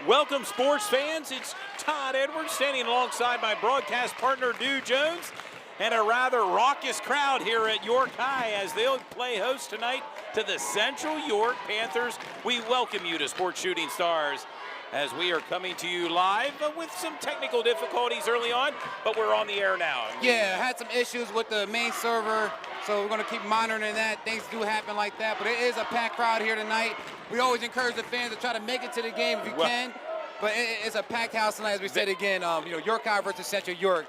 Welcome, sports fans. It's Todd Edwards standing alongside my broadcast partner, Dew Jones, and a rather raucous crowd here at York High as they'll play host tonight to the Central York Panthers. We welcome you to Sports Shooting Stars as we are coming to you live with some technical difficulties early on, but we're on the air now. Yeah, had some issues with the main server, so we're going to keep monitoring that. Things do happen like that, but it is a packed crowd here tonight. We always encourage the fans to try to make it to the game if you can, but it's a packed house tonight, as we said again. York High versus Central York,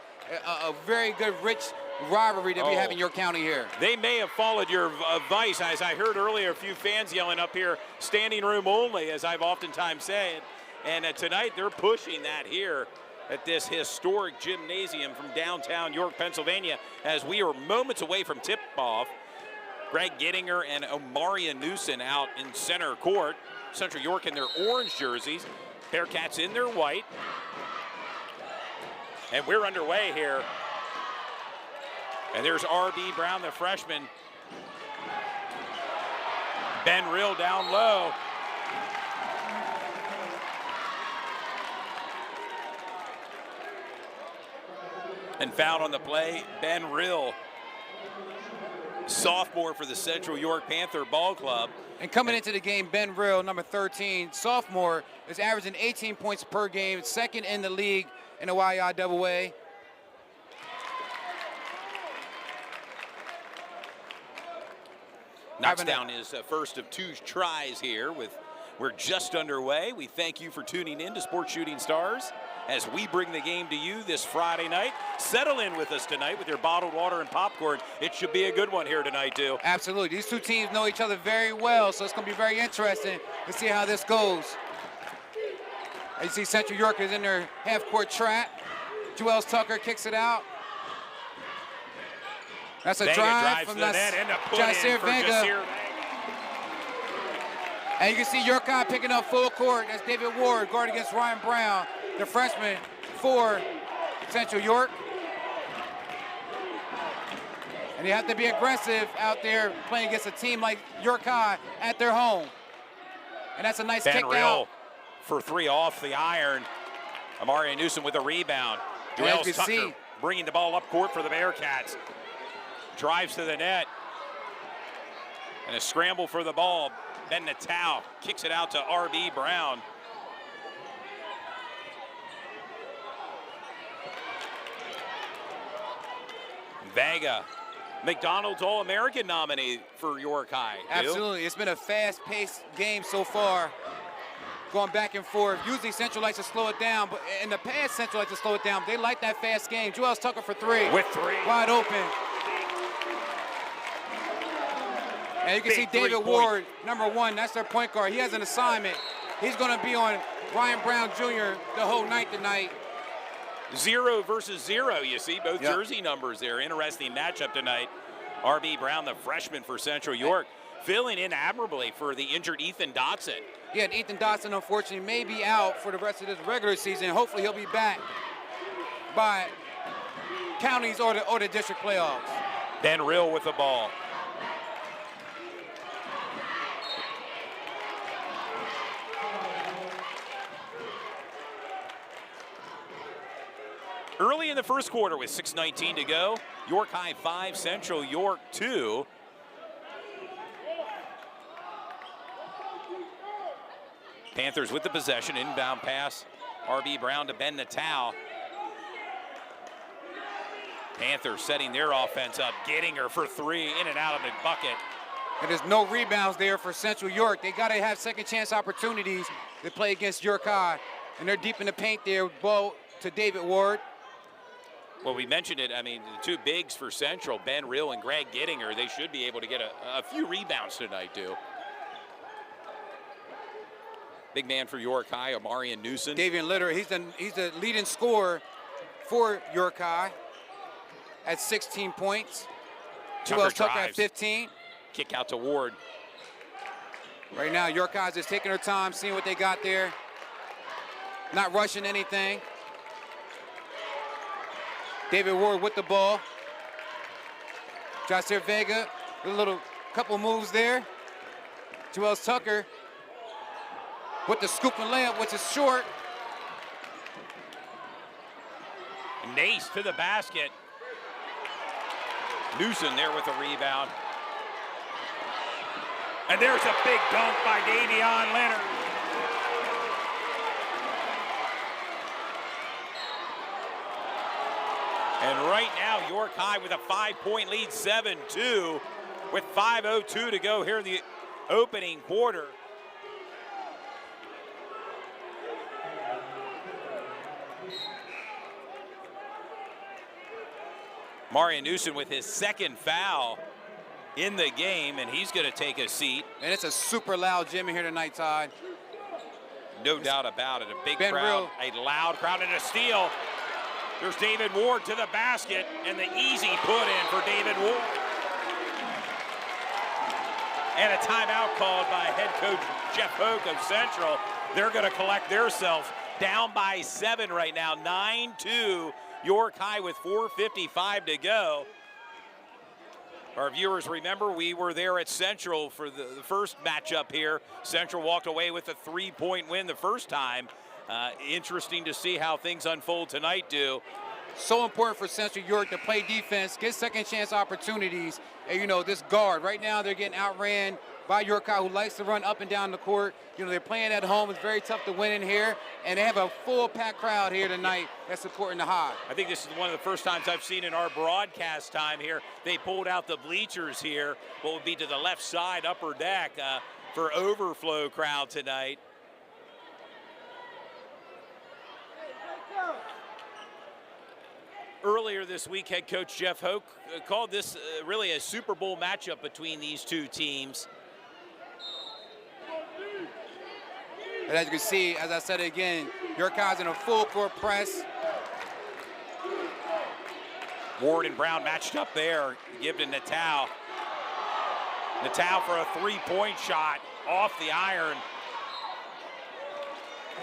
a very good, rich rivalry that we have in York County here. They may have followed your advice, as I heard earlier, a few fans yelling up here, standing room only, as I've oftentimes said. And tonight they're pushing that here at this historic gymnasium from downtown York, Pennsylvania, as we are moments away from tip-off. Greg Gittinger and Omarion Newson out in center court. Central York in their orange jerseys. Bearcats in their white. And we're underway here. And there's R.B. Brown, the freshman. Ben Rill down low. And fouled on the play, Ben Rill, sophomore for the Central York Panther Ball Club. And coming into the game, Ben Rill, number 13, sophomore, is averaging 18 points per game, second in the league in the YIAA. Knocks down his first of two tries here. We're just underway. We thank you for tuning in to Sports Shooting Stars as we bring the game to you this Friday night. Settle in with us tonight with your bottled water and popcorn. It should be a good one here tonight, too. Absolutely. These two teams know each other very well, so it's going to be very interesting to see how this goes. As you see, Central York is in their half-court trap. Joels Tucker kicks it out. That's a drive from Jasir Vega. And you can see York High picking up full court. That's David Ward guarding against Ryan Brown, the freshman for Central York. And you have to be aggressive out there playing against a team like York High at their home. And that's a nice kick out. For three off the iron. Omarion Newsom with a rebound. Joels Tucker bringing the ball up court for the Bearcats. Drives to the net. And a scramble for the ball. Ben Natal kicks it out to R.B. Brown. Vega, McDonald's All-American nominee for York High. Absolutely. It's been a fast-paced game so far, going back and forth. Usually Central likes to slow it down, but in the past Central likes to slow it down. They like that fast game. Joels Tucker for three. With three. Wide open. And you can see David Ward, number one, that's their point guard. He has an assignment. He's going to be on Ryan Brown Jr. the whole night tonight. 0 versus 0, you see, both jersey numbers there. Interesting matchup tonight. R.B. Brown, the freshman for Central York, filling in admirably for the injured Ethan Dotson. Yeah, and Ethan Dotson, unfortunately, may be out for the rest of this regular season. Hopefully he'll be back by counties or the district playoffs. Ben Rill with the ball. Early in the first quarter with 6:19 to go. York High 5, Central York 2. Panthers with the possession, inbound pass. R.B. Brown to Ben Natal. Panthers setting their offense up. Gittinger for three, in and out of the bucket. And there's no rebounds there for Central York. They got to have second chance opportunities to play against York High. And they're deep in the paint there. Ball to David Ward. Well, we mentioned it. I mean, the two bigs for Central, Ben Rill and Greg Gittinger, they should be able to get a few rebounds tonight, too. Big man for York High, Omarion Newson. Davian Litter, he's the leading scorer for York High at 16 points. Joels Tucker at 15. Kick out to Ward. Right now, York High is just taking their time, seeing what they got there. Not rushing anything. David Ward with the ball. Jasir Vega, a couple moves there. Joels Tucker with the scoop and layup, which is short. Nace to the basket. Newsom there with a rebound. And there's a big dunk by Davion Leonard. And right now, York High with a 5-point lead, 7-2, with 5:02 to go here in the opening quarter. Marion Newsom with his second foul in the game, and he's going to take a seat. And it's a super loud gym in here tonight, Todd. No doubt about it. A big been crowd, real. a loud crowd, and a steal. There's David Ward to the basket, and the easy put in for David Ward. And a timeout called by head coach Jeff Hoke of Central. They're going to collect themselves down by 7 right now, 9-2. York High with 4:55 to go. Our viewers remember we were there at Central for the first matchup here. Central walked away with a 3-point win the first time. Interesting to see how things unfold tonight, do. So important for Central York to play defense, get second chance opportunities. And you know, this guard, right now they're getting outran by York High, who likes to run up and down the court. You know, they're playing at home. It's very tough to win in here. And they have a full packed crowd here tonight that's supporting the High. I think this is one of the first times I've seen in our broadcast time here, they pulled out the bleachers here, what would be to the left side, upper deck, for overflow crowd tonight. Earlier this week, head coach Jeff Hoke called this really a Super Bowl matchup between these two teams. And as you can see, as I said again, York High's in a full court press. Ward and Brown matched up there. Give to Natal. Natal for a 3-point shot off the iron.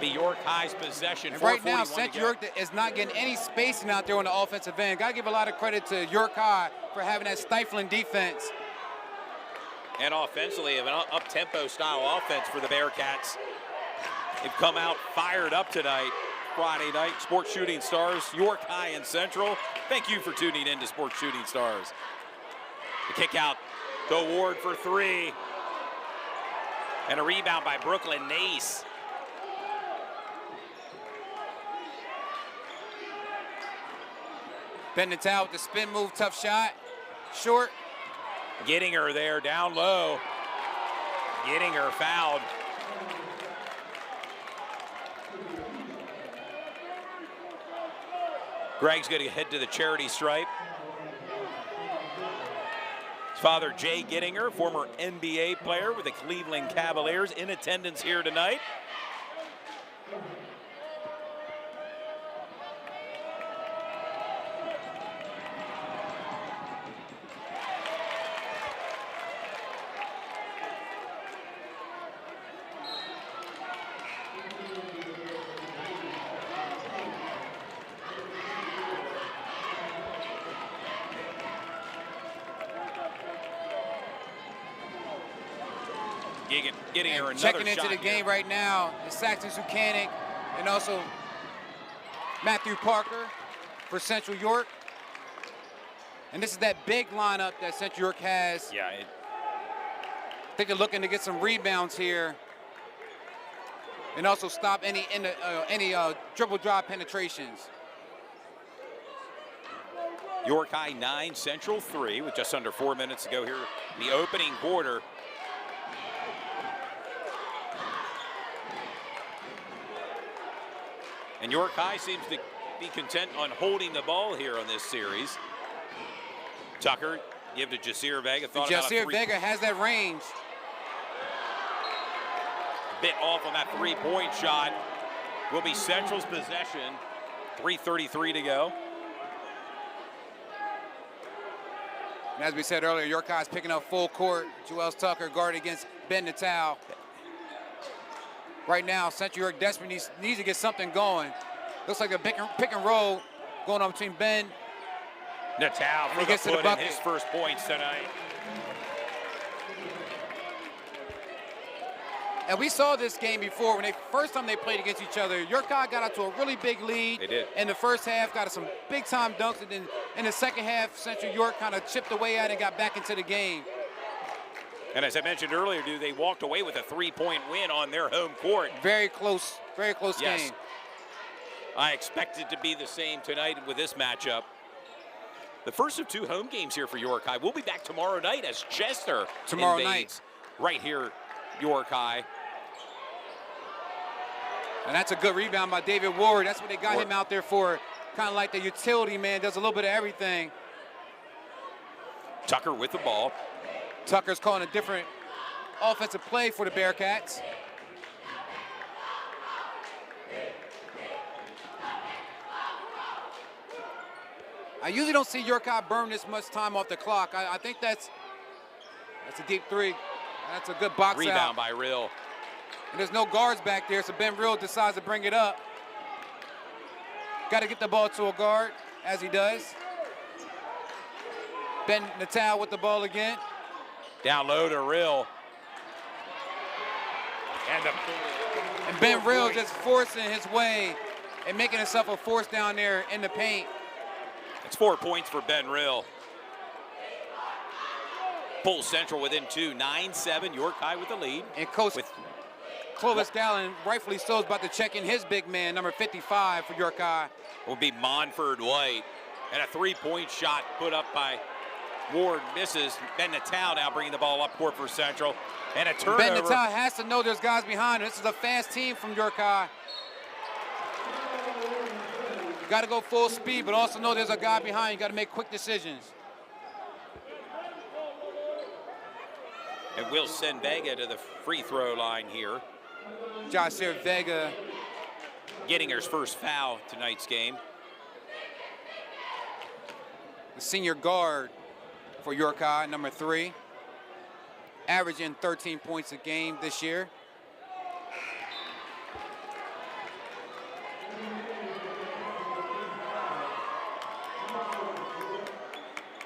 Be York High's possession. And right now, Central York is not getting any spacing out there on the offensive end. Got to give a lot of credit to York High for having that stifling defense. And offensively, an up-tempo style offense for the Bearcats. They've come out fired up tonight. Friday night, Sports Shooting Stars, York High and Central. Thank you for tuning in to Sports Shooting Stars. The kick out to Ward for 3. And a rebound by Brooklyn Nace. Ben Natal with the spin move, tough shot, short. Getting her there, down low. Getting her fouled. Greg's going to head to the charity stripe. His father, Jay Gettinger, former NBA player with the Cleveland Cavaliers, in attendance here tonight. Getting her another checking shot into the game right now is Saxon Zucanic and also Matthew Parker for Central York. And this is that big lineup that Central York has. Yeah. I think they're looking to get some rebounds here and also stop any dribble drive penetrations. York High 9, Central 3, with just under 4 minutes to go here in the opening quarter. And York High seems to be content on holding the ball here on this series. Tucker, give to Jasir Vega. Jasir Vega has that range. Bit off on that 3-point shot. Will be Central's possession. 3:33 to go. And as we said earlier, York High's picking up full court. Joel Tucker guarded against Ben Natal. Right now, Central York desperately needs to get something going. Looks like a pick and roll going on between Ben. Natal for gets to the put bucket. in his first points tonight. And we saw this game before when first time they played against each other. York High got out to a really big lead. They did. In the first half, got some big time dunks, and then in the second half, Central York kind of chipped away at it and got back into the game. And as I mentioned earlier, they walked away with a 3-point win on their home court. Very close game. I expect it to be the same tonight with this matchup. The first of 2 home games here for York High. We'll be back tomorrow night as Chester invades right here, York High. And that's a good rebound by David Ward. That's what they got him out there for. Kind of like the utility man, does a little bit of everything. Tucker with the ball. Tucker's calling a different offensive play for the Bearcats. I usually don't see York High burn this much time off the clock. I think that's a deep 3. That's a good box Rebound out. by Rill. And there's no guards back there, so Ben Rill decides to bring it up. Got to get the ball to a guard, as he does. Ben Natal with the ball again. Down low to Rill. And Ben Rill just forcing his way and making himself a force down there in the paint. It's 4 points for Ben Rill. Full Central within 2, 9-7. York High with the lead. And Coach Clovis Gallen, rightfully so, is about to check in his big man, number 55 for York High. Will be Monford White. And a 3-point shot put up by Ward misses. Ben Natal now bringing the ball up court for Central. And a turnover. Ben Natal has to know there's guys behind him. This is a fast team from York High. Got to go full speed, but also know there's a guy behind. You got to make quick decisions. And we'll send Vega to the free throw line here. Joshua Vega getting his first foul tonight's game. The senior guard for York High, number 3. Averaging 13 points a game this year.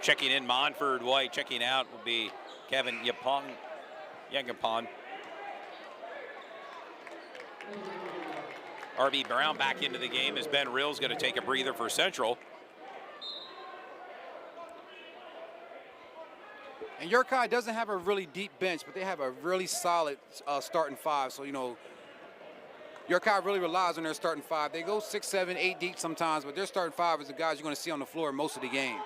Checking in Monford White. Checking out will be Kevin Yangapon. R.B. Brown back into the game as Ben Rill's going to take a breather for Central. And York High doesn't have a really deep bench, but they have a really solid starting 5. So, York High really relies on their starting 5. They go 6, 7, 8 deep sometimes, but their starting 5 is the guys you're going to see on the floor most of the game.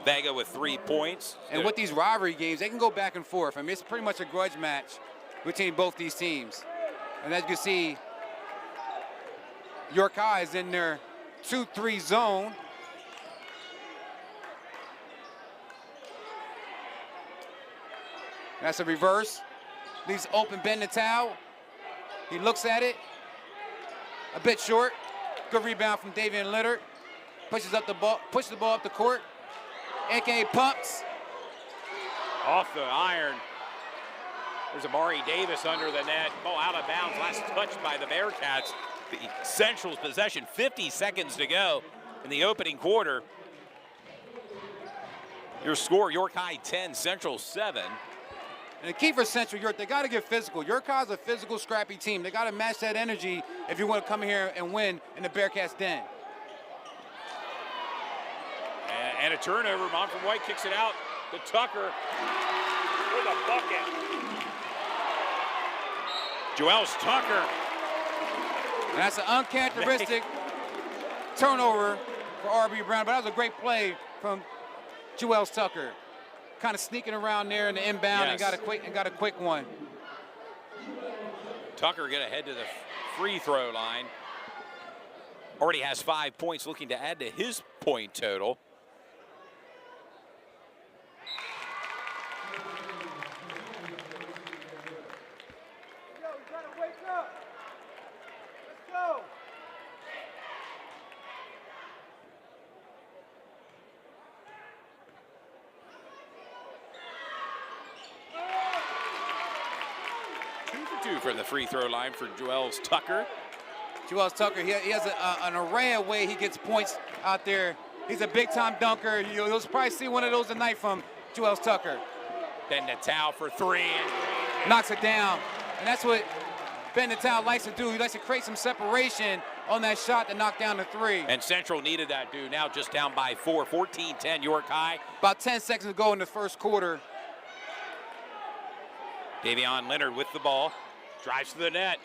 Vega with 3 points. And with these rivalry games, they can go back and forth. I mean, it's pretty much a grudge match between both these teams. And as you can see, York High is in their 2-3 zone. That's a reverse. Leaves open Ben Natal. He looks at it. A bit short. Good rebound from Davian Littert. Pushes the ball up the court. A.K.A. pumps. Off the iron. There's Amari Davis under the net. Ball out of bounds. Last touched by the Bearcats. The Central's possession. 50 seconds to go in the opening quarter. Your score, York High 10, Central 7. And the key for Central York, they got to get physical. York High's a physical, scrappy team. They got to match that energy if you want to come here and win in the Bearcats' den. And a turnover. Monford White kicks it out to Tucker with a bucket. Joels Tucker. And that's an uncharacteristic turnover for R.B. Brown, but that was a great play from Joels Tucker. Kind of sneaking around there in the inbound and got a quick one. Tucker gonna head to the free throw line. Already has 5 points, looking to add to his point total. From the free throw line for Joels Tucker. Joels Tucker, he has an array of way he gets points out there He's a big-time dunker. You'll probably see one of those tonight from Joel Tucker. Ben Natal for three. And knocks it down. And that's what Ben Natal likes to do. He likes to create some separation on that shot to knock down the three. And Central needed that, dude. Now just down by 4, 14-10 York High. About 10 seconds to go in the first quarter. Davion Leonard with the ball. Drives to the net.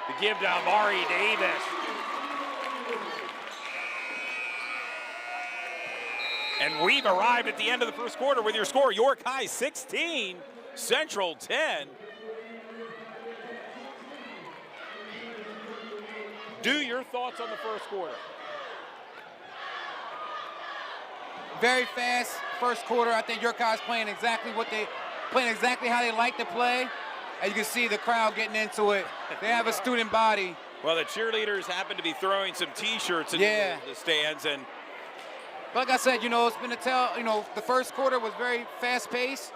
The give to Amari Davis. And we've arrived at the end of the first quarter with your score. York High 16, Central 10. Do your thoughts on the first quarter. Very fast first quarter. I think York High is playing exactly how they like to play. As you can see, the crowd getting into it. They have a student body. Well, the cheerleaders happen to be throwing some T-shirts in the stands, and but like I said, it's been the first quarter was very fast-paced.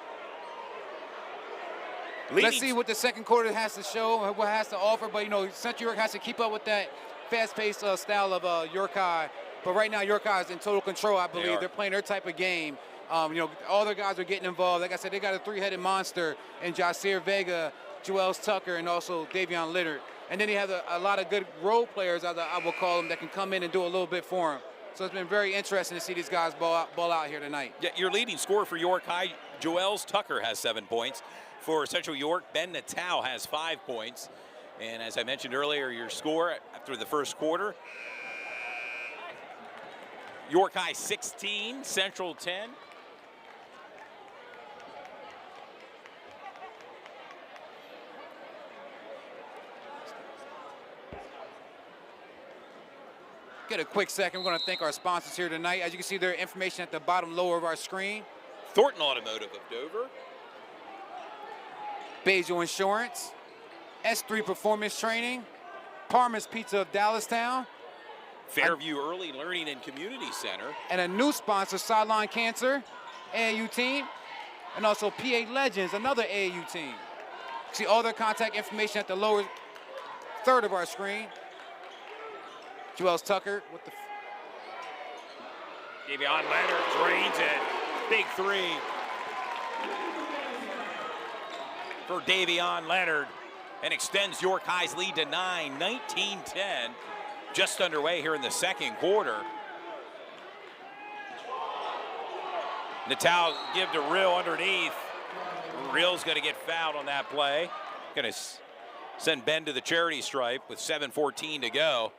Let's see what the second quarter has to show, what has to offer. But Central York has to keep up with that fast-paced style of York High. But right now, York High is in total control. I believe they're playing their type of game. All their guys are getting involved. Like I said, they got a three-headed monster in Jasir Vega, Joel Tucker, and also Davion Leonard. And then they have a lot of good role players, as I will call them, that can come in and do a little bit for them. So it's been very interesting to see these guys ball out here tonight. Yeah, your leading scorer for York High, Joel Tucker, has 7 points. For Central York, Ben Natal has 5 points. And as I mentioned earlier, your score after the first quarter, York High 16, Central 10. Get a quick second. We're going to thank our sponsors here tonight. As you can see, their information at the bottom lower of our screen. Thornton Automotive of Dover. Bejo Insurance. S3 Performance Training. Parma's Pizza of Dallastown. Fairview Early Learning and Community Center. And a new sponsor, Sideline Cancer, AAU team. And also PA Legends, another AAU team. See all their contact information at the lower third of our screen. Joel Tucker with the Davion Leonard drains it. Big three for Davion Leonard and extends York High's lead to 9, 19-10. Just underway here in the second quarter. Natal give to Rill underneath. Rill's going to get fouled on that play. Going to send Ben to the charity stripe with 7:14 to go.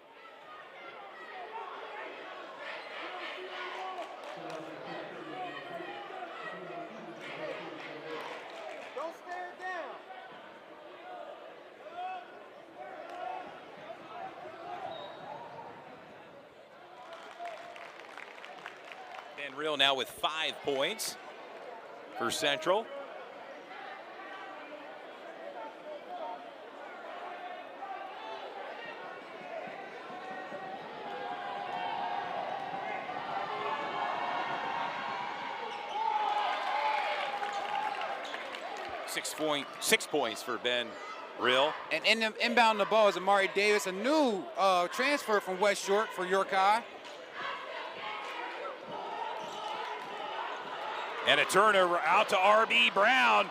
Real now with 5 points for Central. Six points for Ben Real. And inbound the ball is Amari Davis, a new transfer from West York for York High. And a turnover out to R.B. Brown.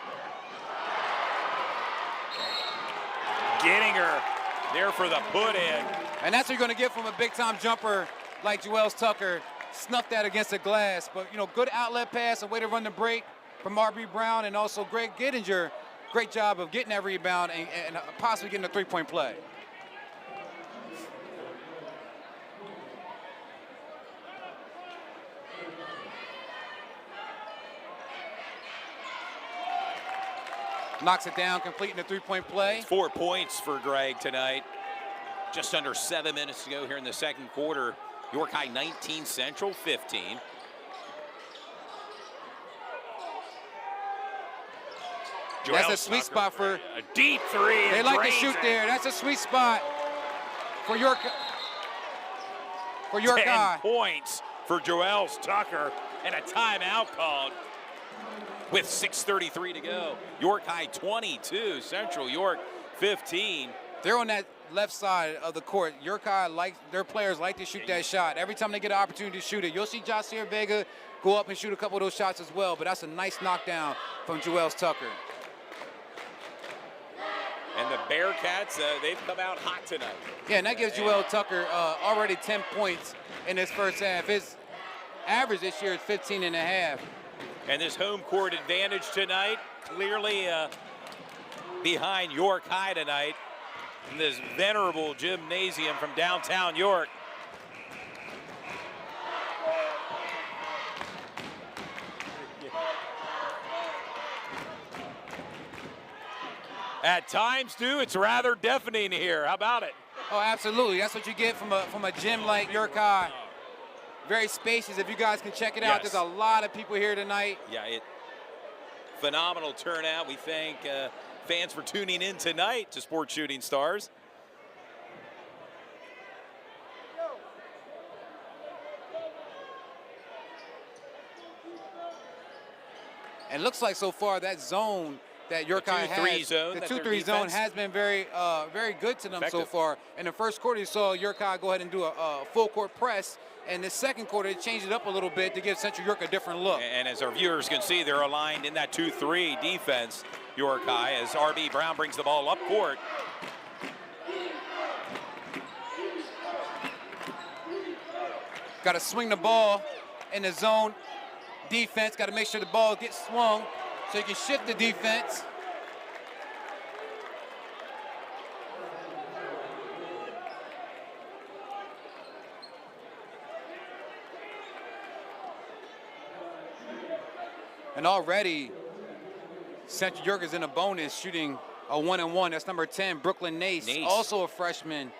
Getting her there for the put-in. And that's what you're going to get from a big-time jumper like Joel Tucker. Snuffed that against the glass. But, good outlet pass, a way to run the break from R.B. Brown, and also Greg Gittinger. Great job of getting that rebound and possibly getting a three-point play. Knocks it down, completing the three-point play. 4 points for Greg tonight. Just under 7 minutes to go here in the second quarter. York High 19, Central 15. That's a sweet spot for a deep three. They like to shoot there. That's a sweet spot for York. For York High. 10 points for Joel Tucker and a timeout called with 6:33 to go. York High 22, Central York 15. They're on that left side of the court. York High, their players like to shoot that shot. Every time they get an opportunity to shoot it, you'll see Jasier Vega go up and shoot a couple of those shots as well, but that's a nice knockdown from Joel Tucker. And the Bearcats, they've come out hot tonight. Yeah, and that gives Joel Tucker already 10 points in this first half. His average this year is 15 and a half. And this home court advantage tonight, clearly behind York High tonight in this venerable gymnasium from downtown York. At times, too, it's rather deafening here. How about it? Oh, absolutely. That's what you get from a gym like York High. Very spacious. If you guys can check it out, Yes. there's a lot of people here tonight. Yeah, phenomenal turnout. We thank fans for tuning in tonight to Sports Shooting Stars. And looks like so far that zone that York High has, the 2-3 zone has been very good to them effective so far. In the first quarter, you saw York High go ahead and do a full court press. And the second quarter, they changed it up a little bit to give Central York a different look. And as our viewers can see, they're aligned in that 2-3 defense, York High, as R.B. Brown brings the ball up court. Got to swing the ball in the zone defense. Got to make sure the ball gets swung so you can shift the defense. And already, Central York is in a bonus, shooting a 1-and-1. That's number 10, Brooklyn Nace, also a freshman,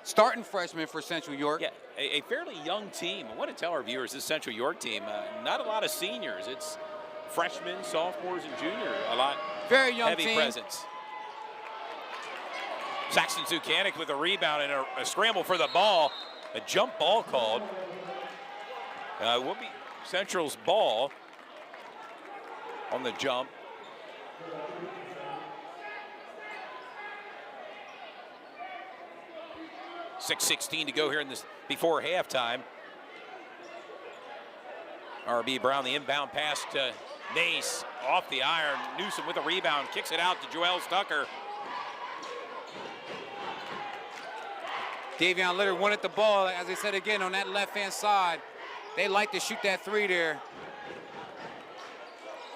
starting freshman for Central York. Yeah, a fairly young team. I want to tell our viewers, this Central York team, not a lot of seniors. It's freshmen, sophomores, and juniors. A lot very young heavy team. Presence. Saxon Zukanik with a rebound and a scramble for the ball. A jump ball called. Will be Central's ball on the jump. .6:16 to go here in this before halftime. R.B. Brown, the inbound pass to Nace, off the iron. Newsom with a rebound, kicks it out to Joel Tucker. Davion Leonard wanted the ball, as I said again, on that left-hand side. They like to shoot that three there.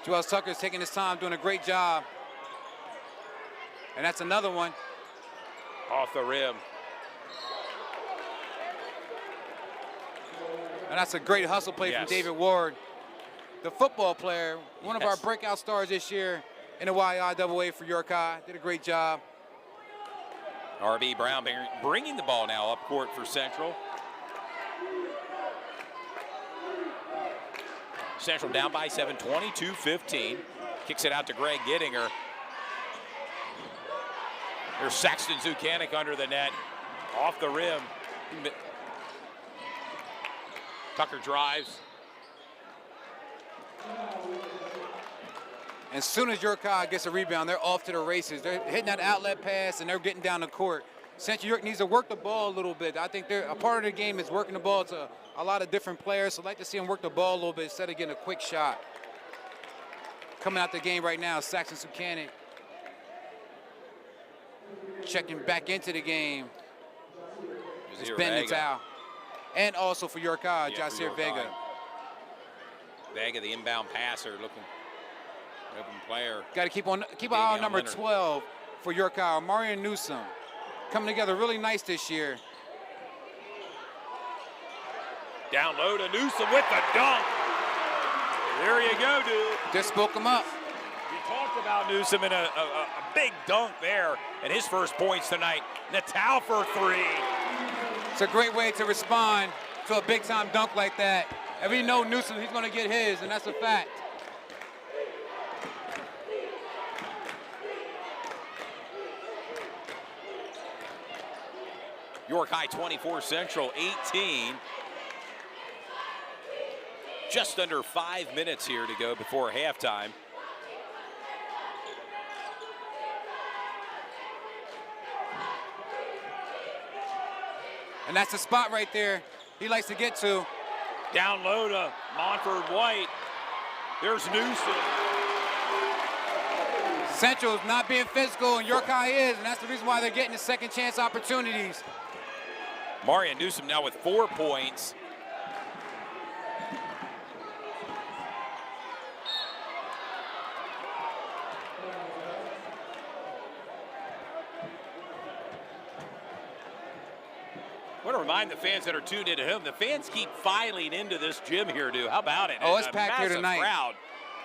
Joel Tucker's taking his time, doing a great job. And that's another one. Off the rim. And that's a great hustle play from David Ward, the football player, one of our breakout stars this year in the YIAA for York High. Did a great job. R.B. Brown bringing the ball now up court for Central. Central down by 7, 22-15. Kicks it out to Greg Gittinger. There's Saxton Zukanik under the net. Off the rim. Tucker drives. As soon as York High gets a rebound, they're off to the races. They're hitting that outlet pass, and they're getting down the court. Central York needs to work the ball a little bit. I think a part of the game is working the ball to a lot of different players, so I'd like to see them work the ball a little bit instead of getting a quick shot. Coming out the game right now, Saxon Zukanik checking back into the game. It's Ben Natal. And also for York High, Jasier Vega. Vega, the inbound passer, looking open player. Got to keep an eye on number 12 for York High, Marion Newsom. Coming together really nice this year. Down low to Newsom with the dunk. There you go, dude. Just spoke him up. We talked about Newsom in a big dunk there at his first points tonight. Natal for three. It's a great way to respond to a big-time dunk like that. If we know Newsom, he's going to get his, and that's a fact. York High 24, Central 18. Just under 5 minutes here to go before halftime. And that's the spot right there he likes to get to. Down low to Montford White. There's Newsom. Central's not being physical, and York High is, and that's the reason why they're getting the second chance opportunities. Marion Newsom now with 4 points. I want to remind the fans that are tuned in at home, the fans keep filing into this gym here, dude. How about it? Oh, it's packed here tonight. Crowd.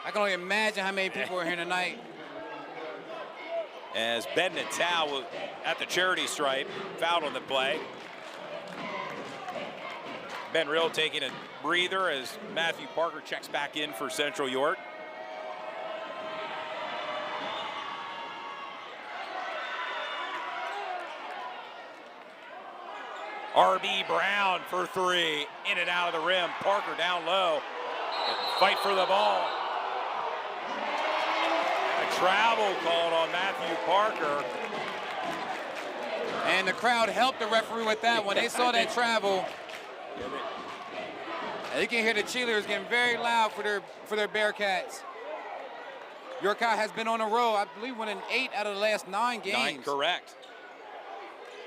I can only imagine how many people are here tonight. As Ben Natal at the charity stripe, fouled on the play. Ben Rill taking a breather as Matthew Parker checks back in for Central York. R.B. Brown for 3, in and out of the rim. Parker down low. Fight for the ball. A travel called on Matthew Parker. And the crowd helped the referee with that one. They saw that travel. And you can hear the cheerleaders getting very loud for their Bearcats. York High has been on a roll, I believe, winning 8 out of the last 9 games. 9, correct.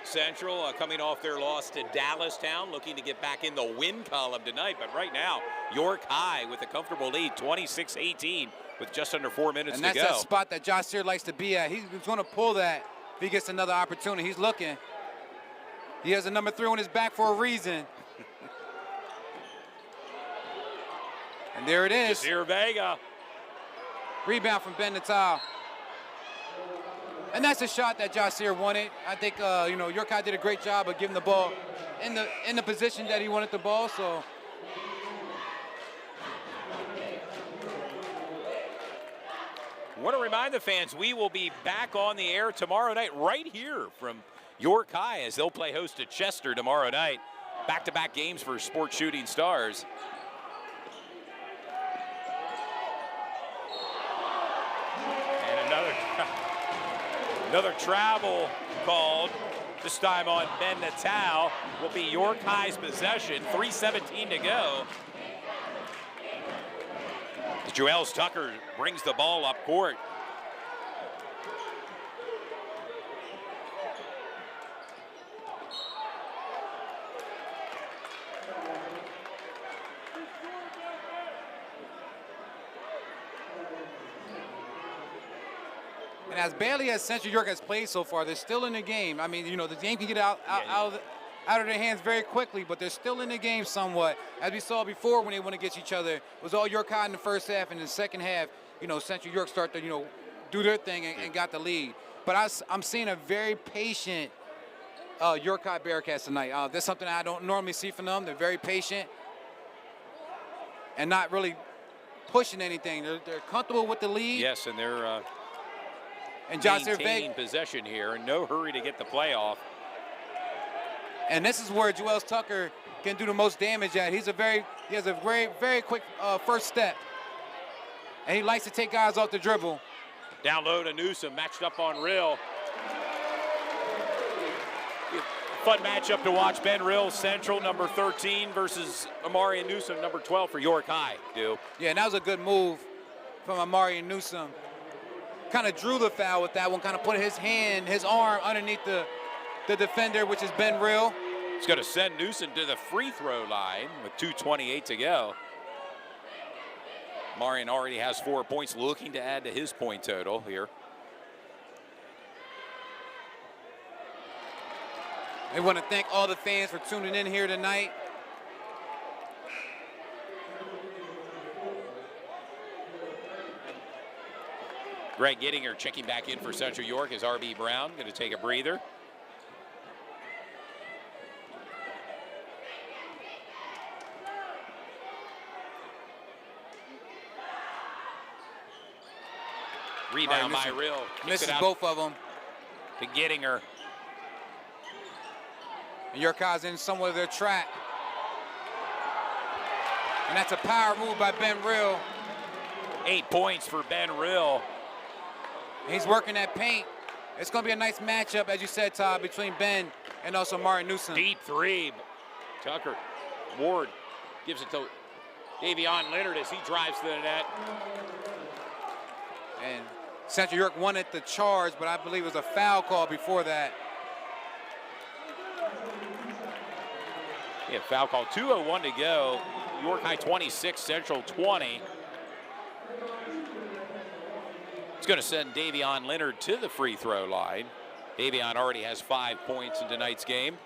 Central coming off their loss to Dallastown, looking to get back in the win column tonight. But right now, York High with a comfortable lead, 26-18, with just under 4 minutes to go. And that's that spot that Josh Sear likes to be at. He's going to pull that if he gets another opportunity. He's looking. He has a number 3 on his back for a reason. And there it is. Jasir Vega. Rebound from Ben Natal. And that's a shot that Josh Sear wanted. I think York High did a great job of giving the ball in the position that he wanted the ball. So I want to remind the fans we will be back on the air tomorrow night right here from York High as they'll play host to Chester tomorrow night. Back-to-back games for Sports Shooting Stars. Another travel called, this time on Ben Natal, will be York High's possession. 3:17 to go. Joels Tucker brings the ball up court. And as badly as Central York has played so far, they're still in the game. I mean, the game can get out of their hands very quickly, but they're still in the game somewhat. As we saw before when they went against each other, it was all York High in the first half, and in the second half, Central York started to, do their thing and got the lead. But I'm seeing a very patient York High Bearcats tonight. That's something I don't normally see from them. They're very patient and not really pushing anything. They're comfortable with the lead. Yes, and they're and Josh maintaining possession here, in no hurry to get the play off. And this is where Joels Tucker can do the most damage at. He has a very, very quick first step. And he likes to take guys off the dribble. Down low to Newsom, matched up on Rill. Fun matchup to watch. Ben Rill, Central, number 13, versus Amari Newsom, number 12 for York High. Yeah, and that was a good move from Amari Newsom. Kind of drew the foul with that one, kind of put his arm underneath the defender, which is Ben Rill. He's going to send Newsom to the free throw line with 2:28 to go. Marion already has 4 points, looking to add to his point total here. I want to thank all the fans for tuning in here tonight. Greg Gittinger checking back in for Central York as R.B. Brown going to take a breather. Rebound by Rill. Misses both of them. To Gittinger. And York High's in somewhat of their trap. And that's a power move by Ben Rill. 8 points for Ben Rill. He's working that paint. It's going to be a nice matchup, as you said, Todd, between Ben and also Martin Newsom. Deep three. Tucker. Ward gives it to Davion Leonard as he drives to the net. And Central York wanted the charge, but I believe it was a foul call before that. Yeah, foul call. 2:01 to go. York High 26, Central 20. It's going to send Davion Leonard to the free throw line. Davion already has 5 points in tonight's game.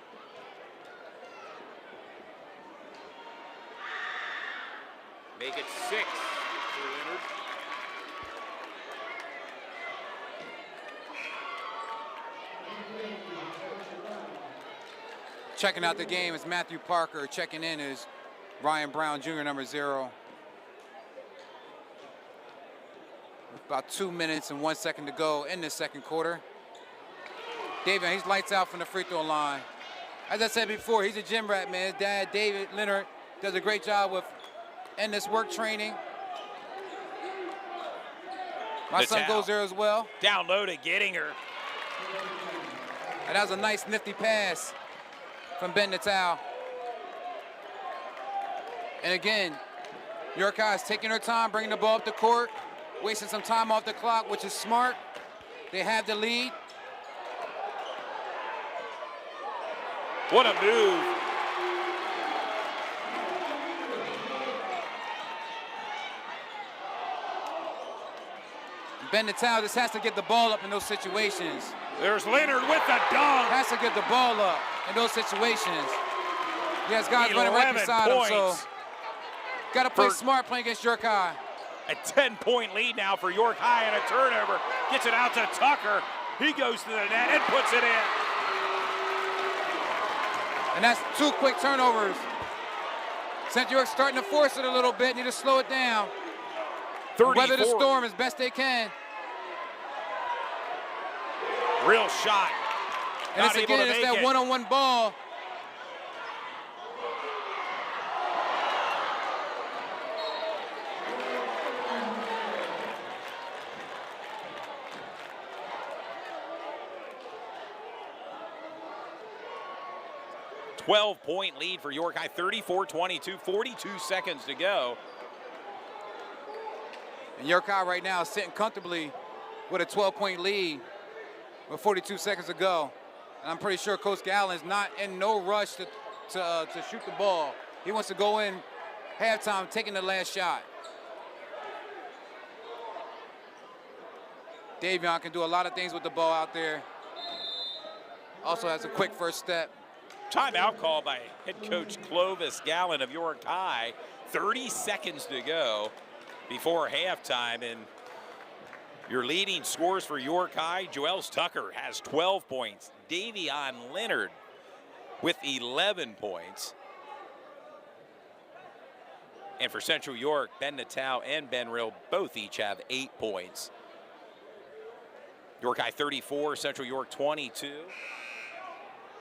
Make it 6 for Leonard. Checking out the game is Matthew Parker. Checking in is Ryan Brown Jr., number 0. About 2 minutes and 1 second to go in the second quarter. David, he's lights out from the free throw line. As I said before, he's a gym rat, man. His dad, David Leonard, does a great job with endless work training. My son goes there as well. Down low to Gettinger. And that was a nice, nifty pass from Ben Natal. And again, York High is taking their time, bringing the ball up the court, wasting some time off the clock, which is smart. They have the lead. What a move. Ben Natal just has to get the ball up in those situations. There's Leonard with the dunk. Has to get the ball up in those situations. He has guys running right beside him, so got to play smart playing against York High. A 10-point lead now for York High and a turnover. Gets it out to Tucker. He goes to the net and puts it in. And that's 2 quick turnovers. Central York starting to force it a little bit. Need to slow it down. 34. Weather the storm as best they can. Real shot. And it's again, it's that one-on-one ball. .12-point lead for York High, 34-22, 42 seconds to go. And York High right now is sitting comfortably with a 12-point lead with 42 seconds to go. And I'm pretty sure Coach Gallen is not in no rush to shoot the ball. He wants to go in halftime taking the last shot. Davion can do a lot of things with the ball out there. Also has a quick first step. Timeout call by head coach Clovis Gallen of York High. 30 seconds to go before halftime. And your leading scores for York High, Joels Tucker has 12 points. Davion Leonard with 11 points. And for Central York, Ben Natal and Ben Rill both each have 8 points. York High 34, Central York 22.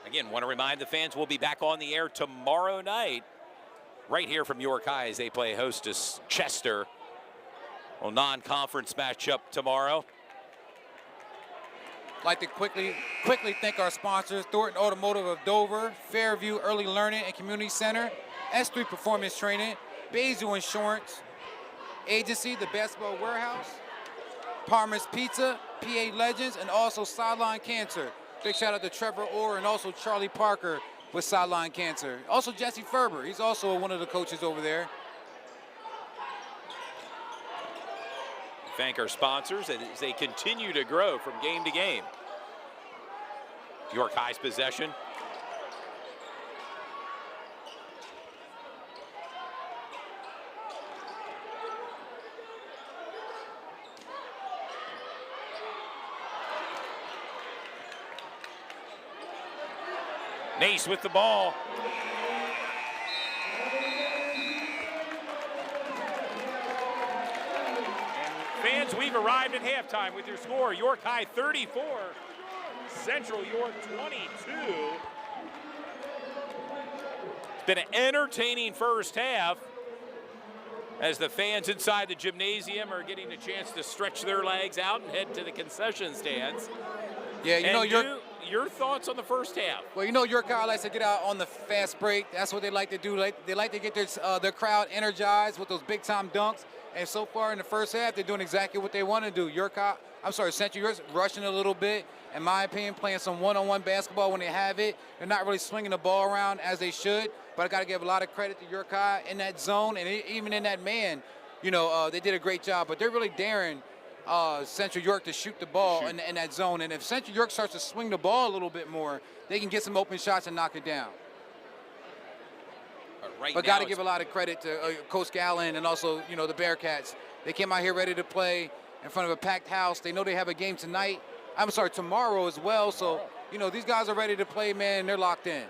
Again, want to remind the fans we'll be back on the air tomorrow night right here from York High as they play hostess Chester. Well, non-conference matchup tomorrow. I'd like to quickly thank our sponsors, Thornton Automotive of Dover, Fairview Early Learning and Community Center, S3 Performance Training, Basil Insurance Agency, the Basketball Warehouse, Parmer's Pizza, PA Legends, and also Sideline Cancer. Big shout out to Trevor Orr and also Charlie Parker with Sideline Cancer. Also Jesse Ferber, he's also one of the coaches over there. Thank our sponsors as they continue to grow from game to game. York High's possession. Nace with the ball. Fans, we've arrived at halftime with your score. York High 34, Central York 22. It's been an entertaining first half as the fans inside the gymnasium are getting a chance to stretch their legs out and head to the concession stands. Yeah, you know, your thoughts on the first half? Well, you know, your crowd likes to get out on the fast break. That's what they like to do. They like to get their crowd energized with those big-time dunks. And so far in the first half, they're doing exactly what they want to do. Central York's rushing a little bit. In my opinion, playing some one-on-one basketball when they have it. They're not really swinging the ball around as they should. But I got to give a lot of credit to York High in that zone and even in that man. You know, they did a great job. But they're really daring Central York to shoot the ball in that zone. And if Central York starts to swing the ball a little bit more, they can get some open shots and knock it down. But got to give a lot of credit to Coach Gallen and also, you know, the Bearcats. They came out here ready to play in front of a packed house. They know they have a game tomorrow as well. So, you know, these guys are ready to play, man, and they're locked in.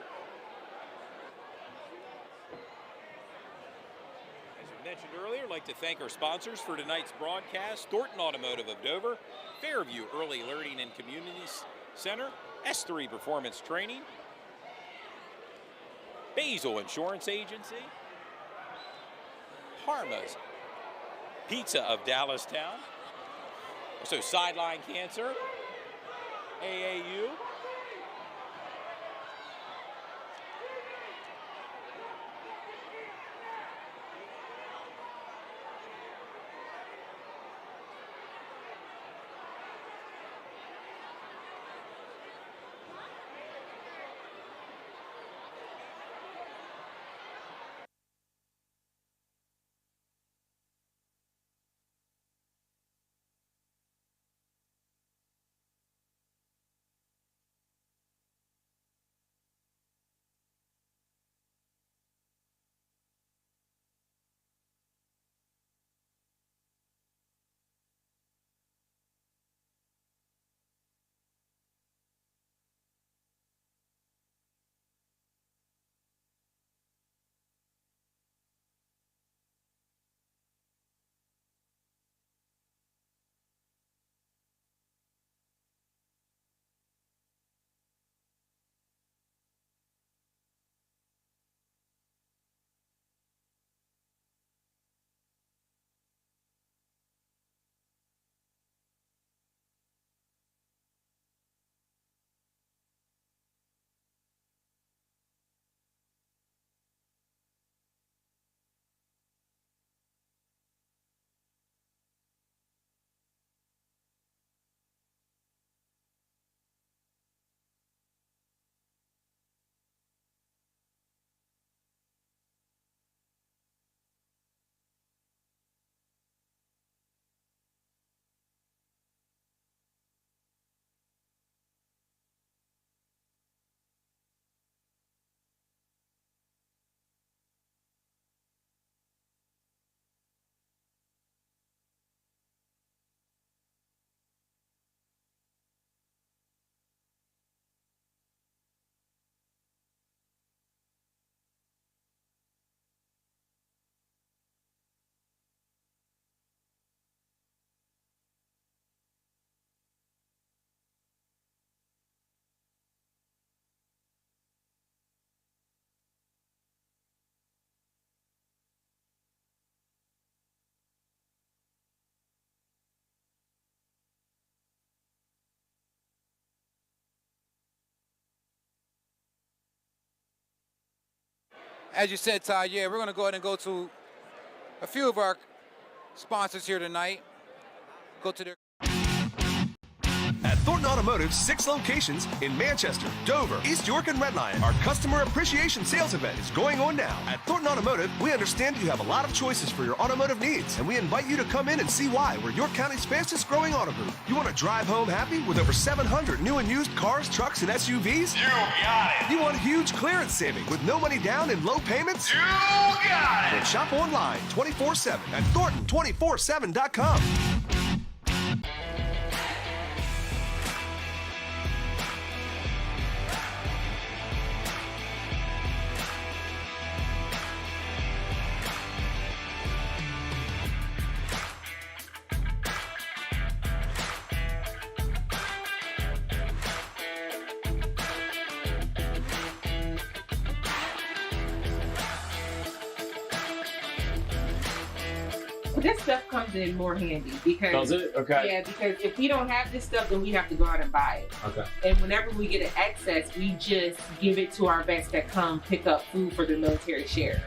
As we mentioned earlier, I'd like to thank our sponsors for tonight's broadcast: Thornton Automotive of Dover, Fairview Early Learning and Community Center, S3 Performance Training, Basil Insurance Agency, Parma's Pizza of Dallastown, also Sideline Cancer, AAU, As you said, Ty, yeah, we're going to go ahead and go to a few of our sponsors here tonight. Go to their... At Thornton Automotive's 6 locations in Manchester, Dover, East York, and Red Lion, our Customer Appreciation Sales Event is going on now. At Thornton Automotive, we understand you have a lot of choices for your automotive needs, and we invite you to come in and see why we're York County's fastest growing auto group. You want to drive home happy with over 700 new and used cars, trucks, and SUVs? You got it. You want huge clearance savings with no money down and low payments? You got it. Then shop online 24/7 at Thornton247.com. this stuff comes in more handy because. Does it? Okay. Yeah, because if we don't have this stuff, then we have to go out and buy it. Okay. And whenever we get an excess, we just give it to our vets that come pick up food for the military share.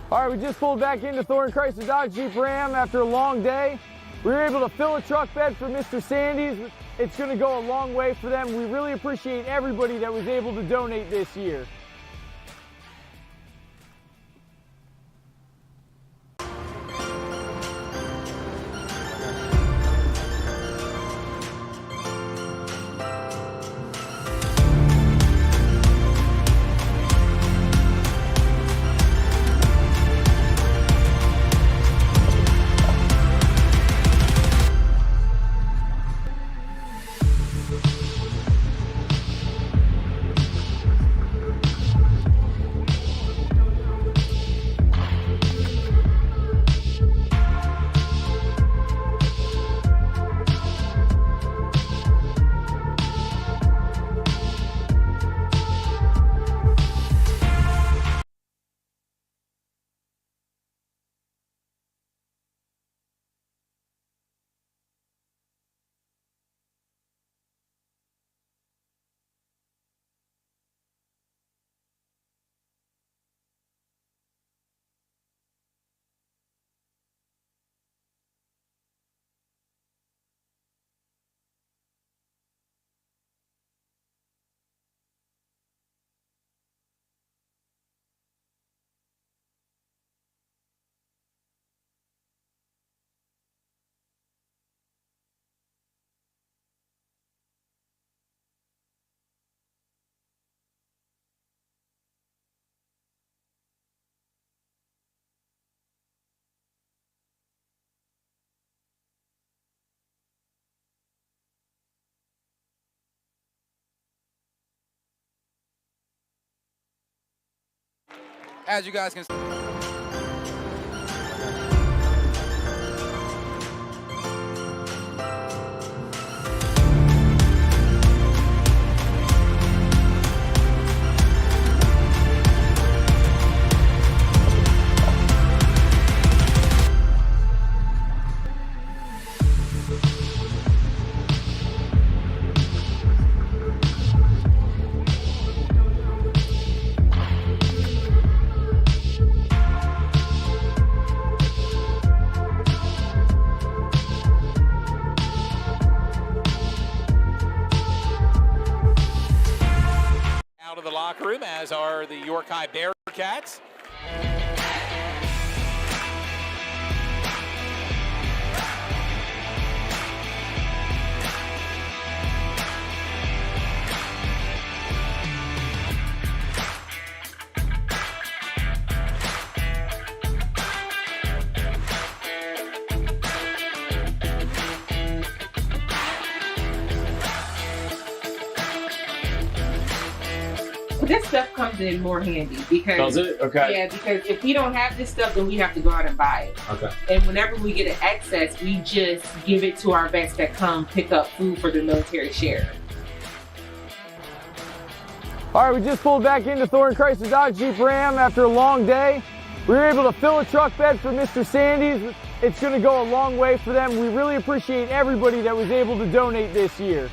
All right, we just pulled back into Thornton Chrysler Dodge Jeep Ram after a long day. We were able to fill a truck bed for Mr. Sandy's. It's going to go a long way for them. We really appreciate everybody that was able to donate this year. As you guys can see. Out of the locker room, as are the York High Bearcats. This stuff comes in more handy because. Does it? Okay. Yeah, because if we don't have this stuff, then we have to go out and buy it. Okay. And whenever we get an excess, we just give it to our vets that come pick up food for the military share. All right, we just pulled back into Thornton Chrysler Dodge Jeep Ram after a long day. We were able to fill a truck bed for Mr. Sandy's. It's going to go a long way for them. We really appreciate everybody that was able to donate this year.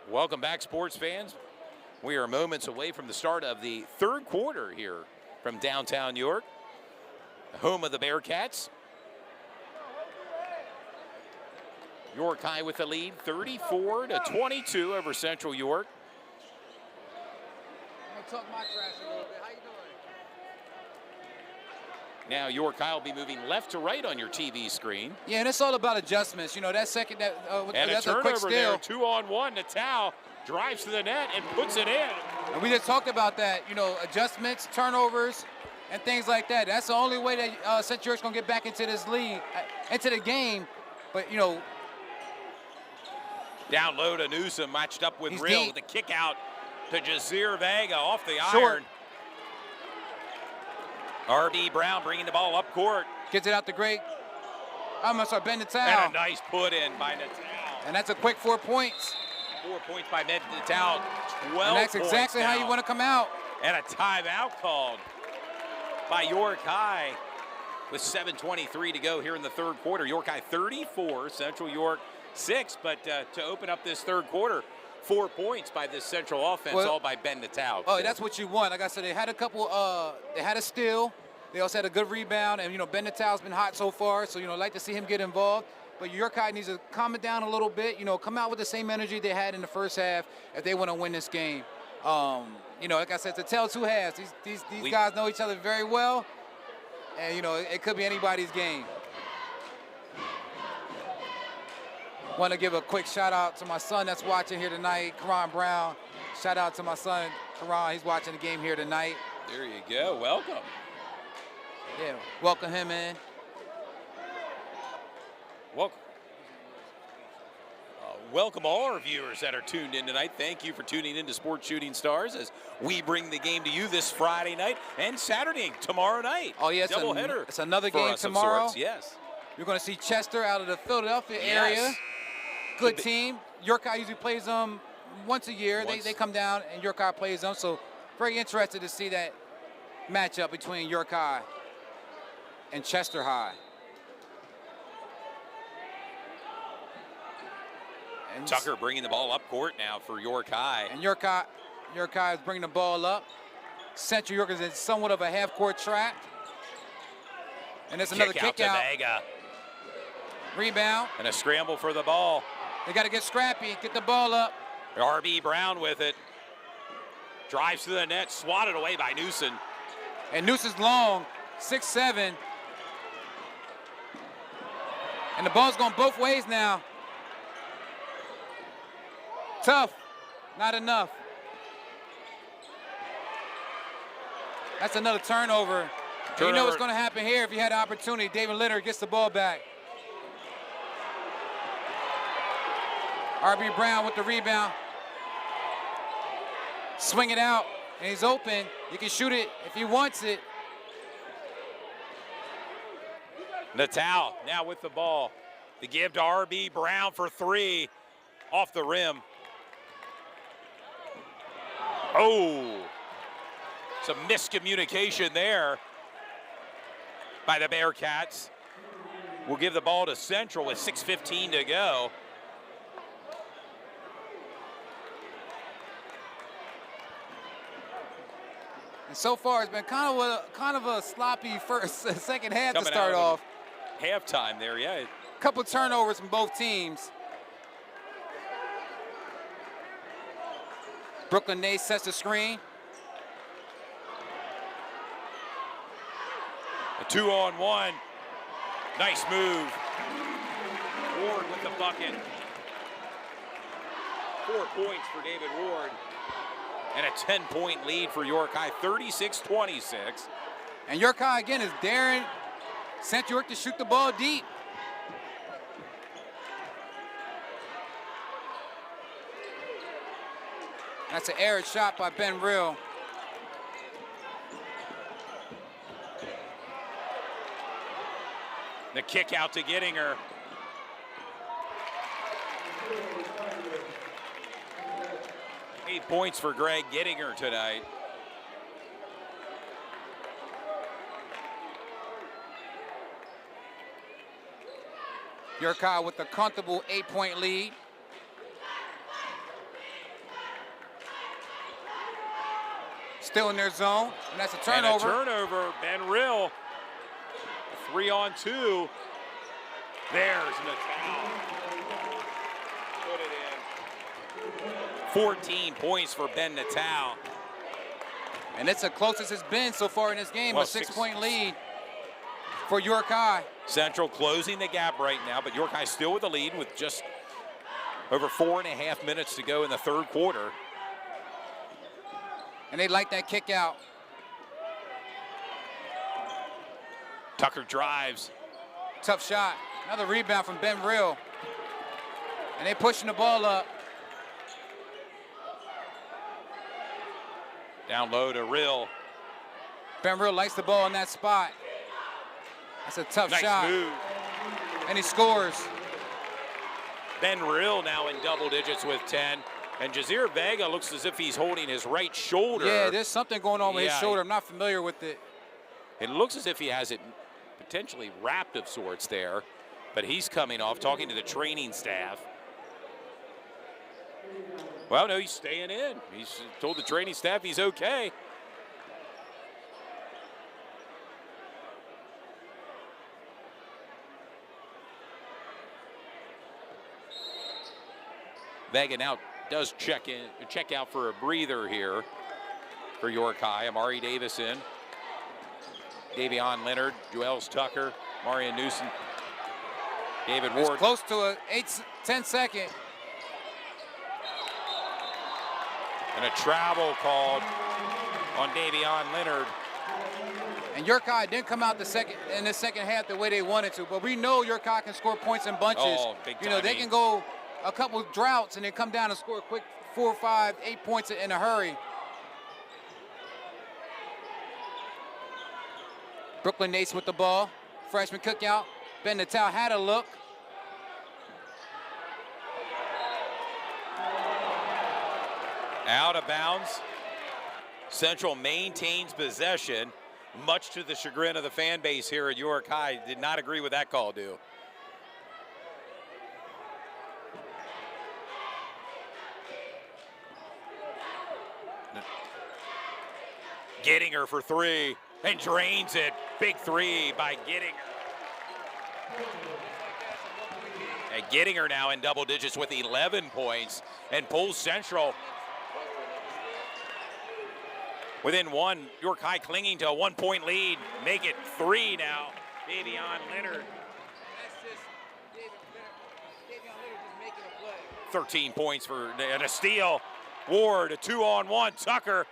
Welcome back, sports fans. We are moments away from the start of the third quarter here from downtown York, home of the Bearcats. York High with the lead, 34-22 over Central York. I'm gonna talk my trash a little bit. How you doing? Now York High will be moving left to right on your TV screen. Yeah, and it's all about adjustments. You know, that second, And that's a a quick turnover steal. there, 2-on-1. Natal drives to the net and puts it in. And we just talked about that, you know, adjustments, turnovers, and things like that. That's the only way that Central York's going to get back into this league, into the game. But, you know. Down low to Newsom, matched up with He's Real deep. with the kick out to Jazir Vega off the Short. iron. R.B. Brown bringing the ball up court. Gets it out to Greg. I'm sorry, Ben And Natal. a nice put in by Natal. And that's a quick 4 points. 4 points by Natal. 12 And that's points exactly how now. you want to come out. And a timeout called by York High with 7:23 to go here in the third quarter. York High 34, Central York 6. But to open up this third quarter, 4 points by this Central offense, Well, all by Ben Natal. Oh, that's what you want. Like I said, they had a couple, they had a steal. They also had a good rebound. And, you know, Ben Natal's been hot so far. So, you know, I'd like to see him get involved. But York High needs to calm it down a little bit. You know, come out with the same energy they had in the first half if they want to win this game. You know, like I said, to tell two halves. These guys know each other very well. And, you know, it could be anybody's game. Want to give a quick shout out to my son that's watching here tonight, Karan Brown. Shout out to my son, Karan. He's watching the game here tonight. There you go. Welcome. Yeah, welcome him in. Welcome all our viewers that are tuned in tonight. Thank you for tuning in to Sports Shooting Stars as we bring the game to you this Friday night and Saturday, tomorrow night. Oh, yeah, doubleheader. It's another for game us of tomorrow. sorts, yes. You're going to see Chester out of the Philadelphia Yes. area. Good team. York High usually plays them once a year. They come down and York High plays them. So very interested to see that matchup between York High and Chester High. And Tucker bringing the ball up court now for York High. And York High is bringing the ball up. Central York is in somewhat of a half-court trap. And there's another kick to out. Vega. Rebound. And a scramble for the ball. They got to get scrappy, get the ball up. R.B. Brown with it. Drives to the net, swatted away by Newsom. And Newsom's long, 6'7". And the ball's going both ways now. Tough, not enough. That's another turnover. You know what's going to happen here if you had the opportunity. David Litter gets the ball back. R.B. Brown with the rebound. Swing it out, and he's open. He can shoot it if he wants it. Natal now with the ball. The give to R.B. Brown for three. Off the rim. Oh, some miscommunication there by the Bearcats. We'll give the ball to Central with 6:15 to go. And so far, it's been kind of a sloppy second half Coming to start out of off. Halftime there, yeah. Couple turnovers from both teams. Brooklyn Nace sets the screen. A 2-on-1. Nice move. Ward with the bucket. 4 points for David Ward. And a 10-point lead for York High, 36-26. And York High, again, is daring Central York to shoot the ball deep. That's an error shot by Ben Real. The kick out to Gettinger. Eight points for Greg Gettinger tonight. York High with a comfortable 8-point lead. Still in their zone, and that's a turnover. And a turnover. Ben Rill. 3-on-2. There's Natal. Put it in. 14 points for Ben Natal. And it's the closest it's been so far in this game, Well, a 6-point lead for York High. Central closing the gap right now, but York High still with the lead with just over 4.5 minutes to go in the third quarter. And they like that kick out. Tucker drives. Tough shot. Another rebound from Ben Rill. And they pushing the ball up. Down low to Rill. Ben Rill likes the ball in that spot. That's a tough Nice shot. move. And he scores. Ben Rill now in double digits with 10. And Jazir Vega looks as if he's holding his right shoulder. Yeah, there's something going on with his Yeah, shoulder. I'm not familiar with it. It looks as if he has it potentially wrapped of sorts there. But he's coming off, talking to the training staff. Well, no, he's staying in. He's told the training staff he's okay. Vega now does check out for a breather here for York High. Amari Davis in. Davion Leonard, Joels Tucker, Marion Newsom, David It's Ward. close to a 10 second. And a travel called on Davion Leonard. And York High didn't come out in the second half the way they wanted to, but we know York High can score points in bunches. Oh, big You know, time. they can go a couple droughts and then come down and score a quick 4, 5, 8 points in a hurry. Brooklyn Nates with the ball. Freshman cookout. Ben Natal had a look. Out of bounds. Central maintains possession, much to the chagrin of the fan base here at York High. Did not agree with that call, do. Gettinger for three and drains it. Big three by Gettinger. And Gettinger now in double digits with 11 points and pulls Central within one. York High clinging to a 1-point lead. Make it 3 now. Davion Leonard. 13 points for and a steal. Ward, a 2-on-1. Tucker.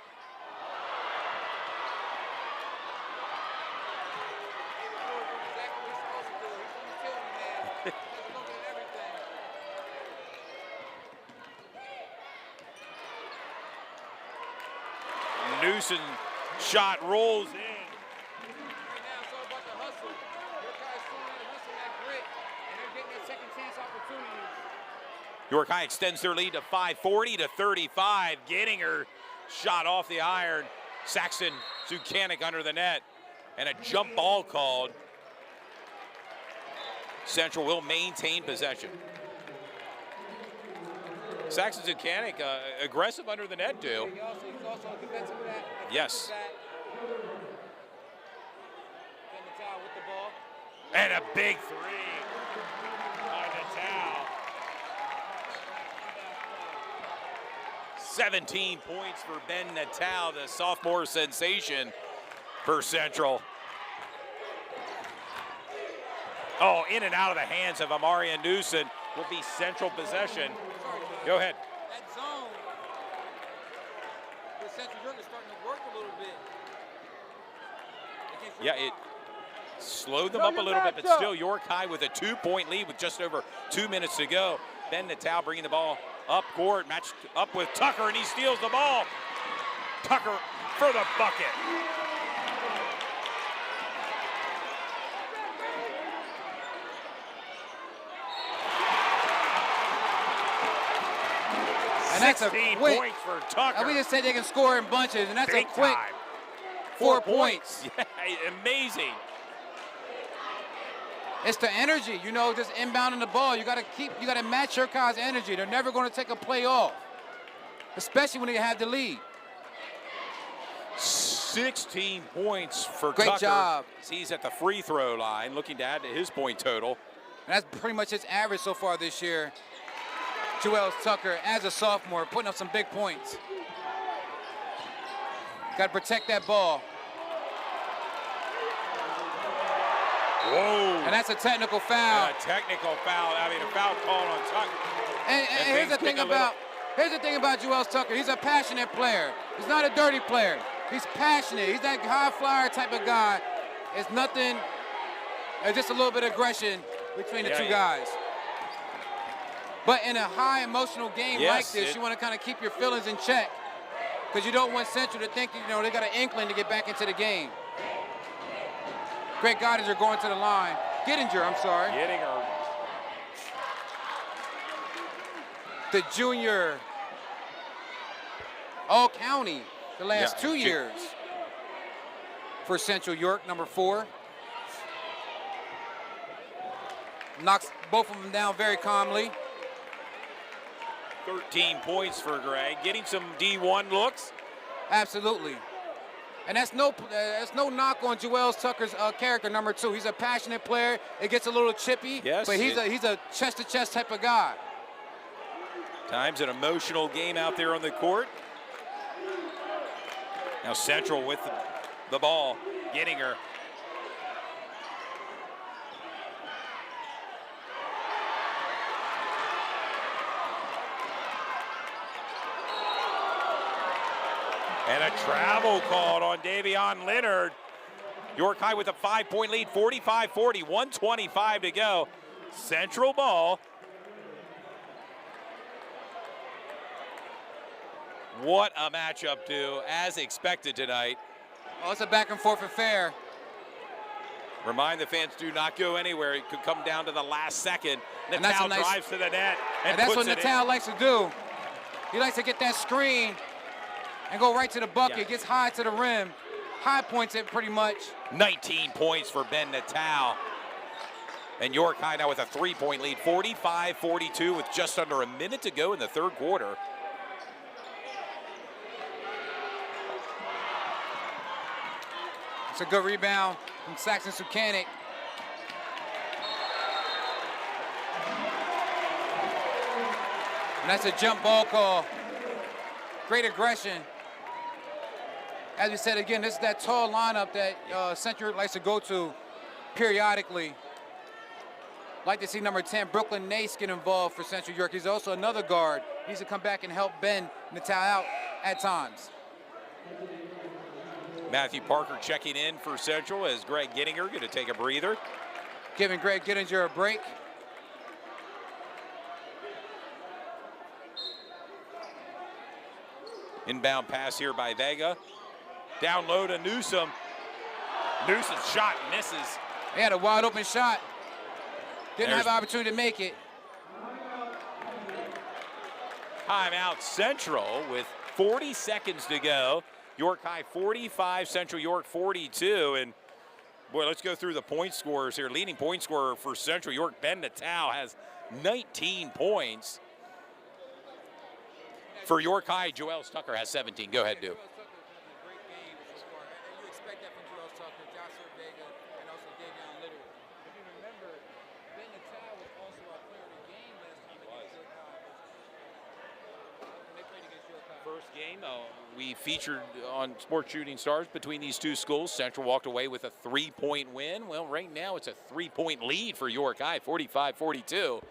Newsom shot rolls in. York High extends their lead to 540 to 35. Gettinger shot off the iron. Saxon Zucanic under the net. And a jump ball called. Central will maintain possession. Saxon Zucanic, aggressive under the net, too. He's also defensive with that. Yes. Ben Natal with the ball. And a big three by Natal. 17 points for Ben Natal, the sophomore sensation for Central. Oh, in and out of the hands of Amarian Newsom will be Central possession. Go ahead. That zone, the Central York is starting to work a little bit. Yeah, it slowed them up a little bit, but still York High with a 2-point lead with just over 2 minutes to go. Ben Natal bringing the ball up court, matched up with Tucker, and he steals the ball. Tucker for the bucket. And that's a 16 quick, points for Tucker. and we just said they can score in bunches, and that's Big a quick time. 4 points. Yeah, amazing. It's the energy, you know, just inbounding the ball. You gotta match your guys' energy. They're never gonna take a play off, especially when they have the lead. 16 points for Great Tucker. job. He's at the free throw line, looking to add to his point total. And that's pretty much his average so far this year. Joel Tucker, as a sophomore, putting up some big points. Got to protect that ball. Whoa. And that's a technical foul. A technical foul. I mean, a foul called on Tucker. And here's the thing about Joel Tucker. He's a passionate player. He's not a dirty player. He's passionate. He's that high flyer type of guy. It's nothing. It's just a little bit of aggression between the two guys. But in a high emotional game like this, you want to kind of keep your feelings in check, because you don't want Central to think, you know, they got an inkling to get back into the game. Greg Gottinger going to the line. Gettinger, I'm sorry. Gettinger. The junior All-County the last 2 years for Central York, number 4. Knocks both of them down very calmly. 13 points for Greg, getting some D1 looks. Absolutely. And that's no knock on Joel Tucker's character, number 2. He's a passionate player. It gets a little chippy, but he's a chest-to-chest type of guy. Times an emotional game out there on the court. Now Central with the ball, Gettinger. And a travel called on Davion Leonard. York High with a 5-point lead, 45-40, 1:25 to go. Central ball. What a matchup, do as expected tonight. Oh, it's a back and forth affair. Remind the fans, do not go anywhere. It could come down to the last second. Natal drives to the net and that's puts what it Natal likes to do. He likes to get that screen and go right to the bucket. Gets high to the rim. High points it pretty much. 19 points for Ben Natal. And York High now with a 3-point lead, 45-42 with just under a minute to go in the third quarter. It's a good rebound from Saxon Sukanic. And that's a jump ball call. Great aggression. As we said again, this is that tall lineup that Central likes to go to periodically. Like to see number 10, Brooklyn Nace, get involved for Central York. He's also another guard. He needs to come back and help Ben Natal out at times. Matthew Parker checking in for Central as Greg Gettinger going to take a breather. Giving Greg Gettinger a break. Inbound pass here by Vega. Down low to Newsom. Newsom's shot misses. He had a wide open shot. Didn't have an opportunity to make it. Timeout Central with 40 seconds to go. York High 45, Central York 42. And boy, let's go through the point scorers here. Leading point scorer for Central York, Ben Natal, has 19 points. For York High, Joel Tucker has 17. Go ahead, Du. First game we featured on Sports Shooting Stars between these two schools. Central walked away with a 3-point win. Well, right now it's a 3-point lead for York High, 45-42.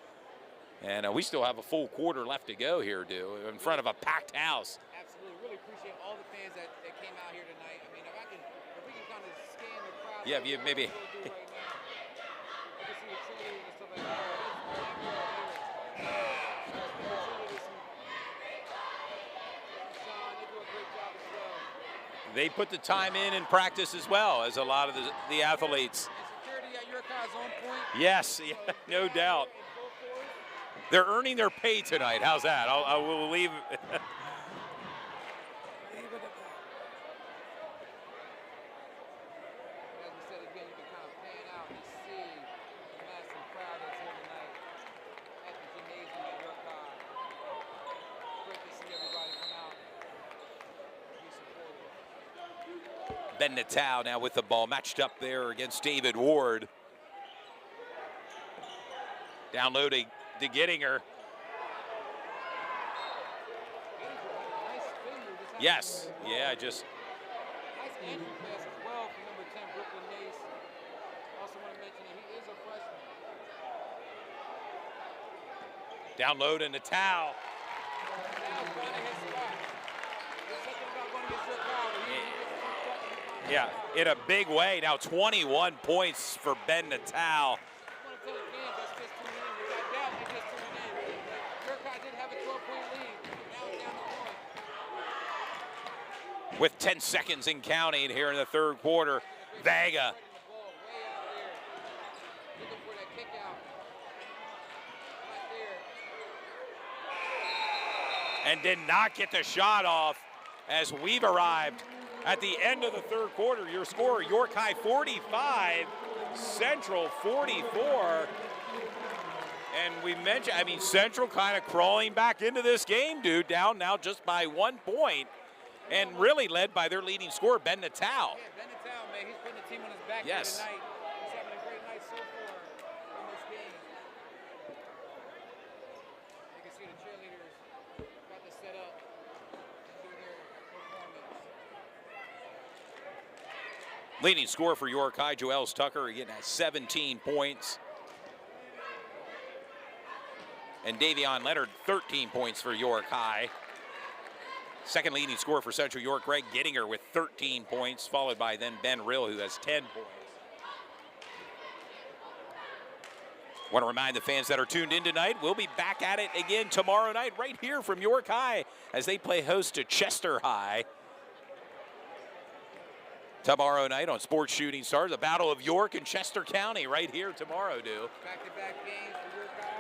And we still have a full quarter left to go here, Du, in front of a packed house. Absolutely. Really appreciate all the fans that came out here tonight. I mean, if we can kind of scan the crowd. Yeah, you maybe. They put the time in practice as well as a lot of the athletes. Security at York High's on point. Yes, yeah, no doubt. They're earning their pay tonight. How's that? I will leave. Ben Natal now with the ball, matched up there against David Ward. Down low to Gettinger. Yes, yeah, just. Nice entry pass as well from number 10, Brooklyn Nace. Also want to mention that he is a freshman. Down low to Natal. Now finding his spot. There's something about going against your crowd. Yeah, in a big way. Now 21 points for Ben Natal. I want to tell the fans that's just tuning in, which I doubt they just tuning in. Yurkai did have a 12-point lead. Now it's down to 1. With 10 seconds in counting here in the third quarter, Vega. Looking for that kick out. Right there. And did not get the shot off as we've arrived at the end of the third quarter. Your score, York High 45, Central 44. And we mentioned, I mean, Central kind of crawling back into this game, dude, down now just by 1 point. And really led by their leading scorer, Ben Natal. Yeah, Ben Natal, man, he's putting the team on his back here Yes. tonight. He's having a great night so far in this game. You can see the cheerleaders about to set up and do their performance. Leading scorer for York High, Joels Tucker, again has 17 points. And Davion Leonard, 13 points for York High. Second leading scorer for Central York, Greg Gettinger with 13 points, followed by then Ben Rill, who has 10 points. Want to remind the fans that are tuned in tonight, we'll be back at it again tomorrow night right here from York High as they play host to Chester High. Tomorrow night on Sports Shooting Stars, a battle of York and Chester County right here tomorrow, do. Back-to-back games for your guy.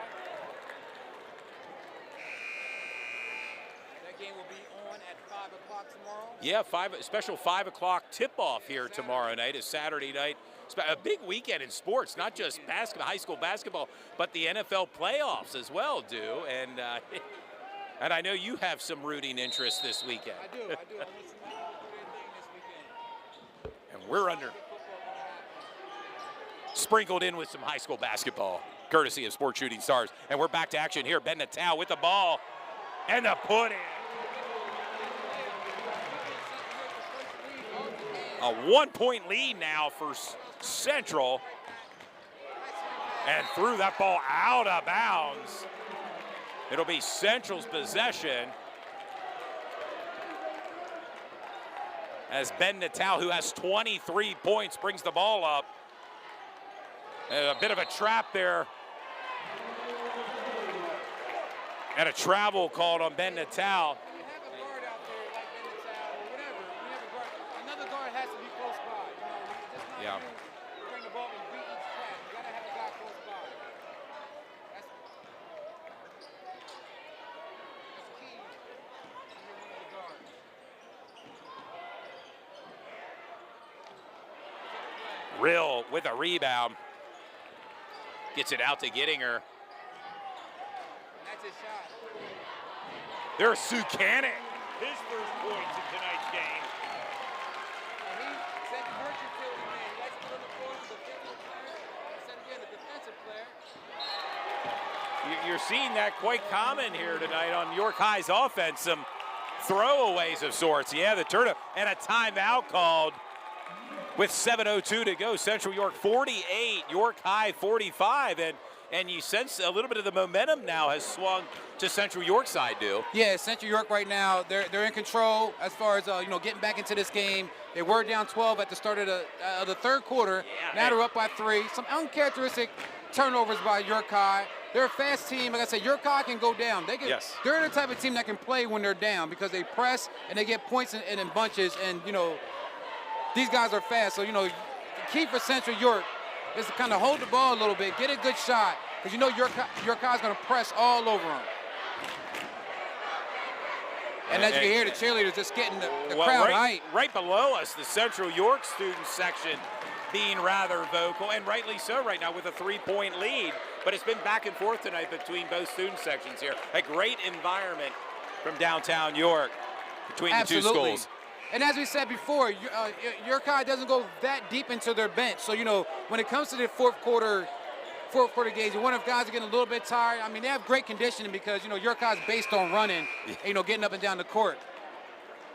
That game will be on at 5 o'clock tomorrow. Yeah, special 5 o'clock tip-off here tomorrow night. Is Saturday night. A big weekend in sports, not just basketball, high school basketball, but the NFL playoffs as well, do. And and I know you have some rooting interest this weekend. I do. I'm missing my thing this weekend. And we're under sprinkled in with some high school basketball, courtesy of Sports Shooting Stars. And we're back to action here. Ben Natal with the ball and the put-in. A 1-point lead now for Central. And threw that ball out of bounds. It'll be Central's possession. As Ben Natal, who has 23 points, brings the ball up. And a bit of a trap there. And a travel called on Ben Natal. You have a guard out there like Ben Natal or whatever. You have a guard. Another guard has to be close by. You know, it's just not Yeah. you bring the ball and beat each trap. You gotta have a guy close by. That's key. You're one of the guards. Rill with a rebound. Gets it out to Gettinger. That's his shot. There's Sukanik. His first points in tonight's game. And he said the merchant man. He likes to run the floor as a defensive player. I said again, a defensive player. You're seeing that quite common here tonight on York High's offense. Some throwaways of sorts. Yeah, the turnover and a timeout called with 7:02 to go. Central York 48, York High 45, and you sense a little bit of the momentum now has swung to Central York side, do. Yeah, Central York right now, they're in control as far as getting back into this game. They were down 12 at the start of the third quarter. Yeah, now they're up by 3. Some uncharacteristic turnovers by York High. They're a fast team. Like I said, York High can go down. Yes. They're the type of team that can play when they're down because they press and they get points in bunches. And these guys are fast. So the key for Central York is to kind of hold the ball a little bit, get a good shot, because York High's going to press all over them. And as you can hear, the cheerleaders just getting the crowd hype. Right below us, the Central York student section being rather vocal, and rightly so right now with a 3-point lead. But it's been back and forth tonight between both student sections here. A great environment from downtown York between the two schools. And as we said before, Yurkai doesn't go that deep into their bench. So, when it comes to the fourth quarter gauge, one of guys are getting a little bit tired. I mean, they have great conditioning because, Yurkai's based on running, getting up and down the court.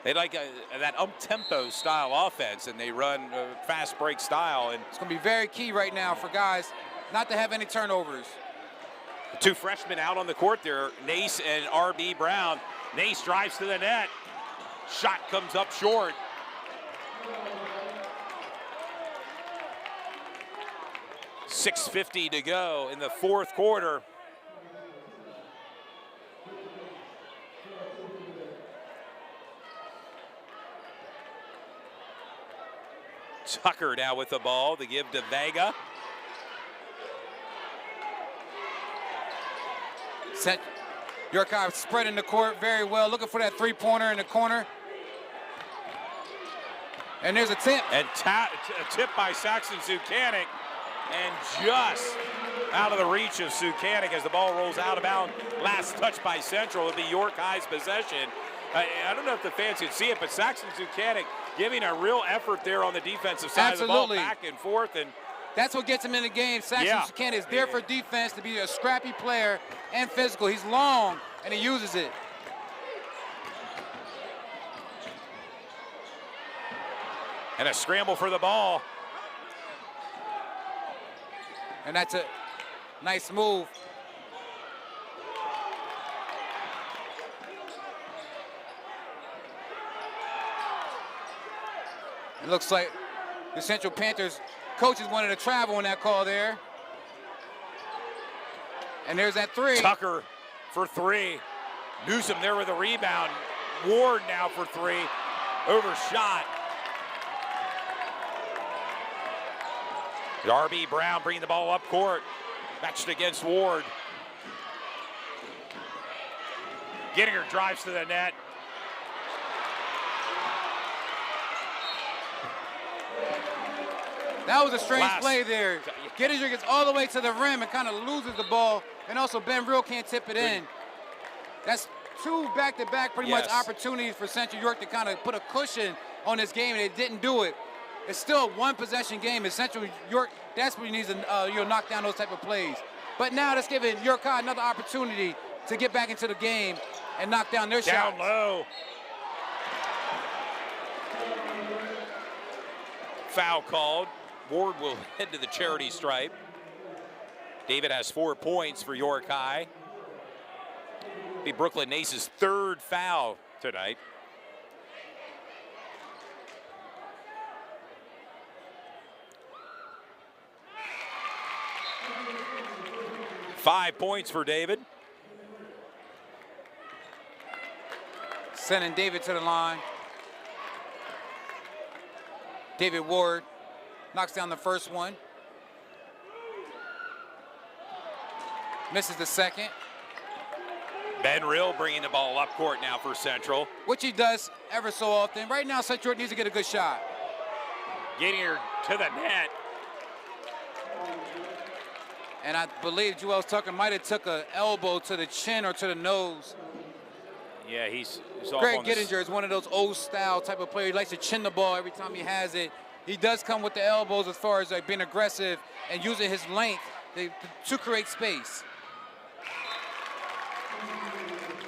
They like that up-tempo style offense, and they run fast break style. And it's going to be very key right now for guys not to have any turnovers. Two freshmen out on the court there, Nace and R.B. Brown. Nace drives to the net. Shot comes up short. .650 to go in the fourth quarter. Tucker now with the ball to give to Vega. Yurkai spreading the court very well, looking for that three-pointer in the corner. And there's a tip. And a tip by Saxon Zucanic, and just out of the reach of Zucanic as the ball rolls out of bounds. Last touch by Central. It'll be York High's possession. I don't know if the fans can see it, but Saxon Zucanic giving a real effort there on the defensive side of the ball, back and forth. And that's what gets him in the game. Saxon Zucanic is there for defense, to be a scrappy player and physical. He's long, and he uses it. And a scramble for the ball. And that's a nice move. It looks like the Central Panthers coaches wanted to travel on that call there. And there's that three. Tucker for three. Newsom there with a rebound. Ward now for three. Overshot. R.B. Brown bringing the ball up court. Matched against Ward. Gettinger drives to the net. That was a strange play there. Gettinger gets all the way to the rim and kind of loses the ball. And also Ben Real can't tip it in. That's two back-to-back pretty much opportunities for Central York to kind of put a cushion on this game, and they didn't do it. It's still a one-possession game, and Central York desperately needs to knock down those type of plays. But now that's giving York High another opportunity to get back into the game and knock down their shots. Down low. Foul called. Ward will head to the charity stripe. David has 4 points for York High. Be Brooklyn Nace's third foul tonight. Five points for David. Sending David to the line. David Ward knocks down the first one. Misses the second. Ben Real bringing the ball up court now for Central. Which he does ever so often. Right now, Central needs to get a good shot. Getting her to the net. And I believe Joel Tucker might have took an elbow to the chin or to the nose. Yeah, he's off Greg on Gettinger is one of those old style type of player. He likes to chin the ball every time he has it. He does come with the elbows as far as being aggressive and using his length to create space.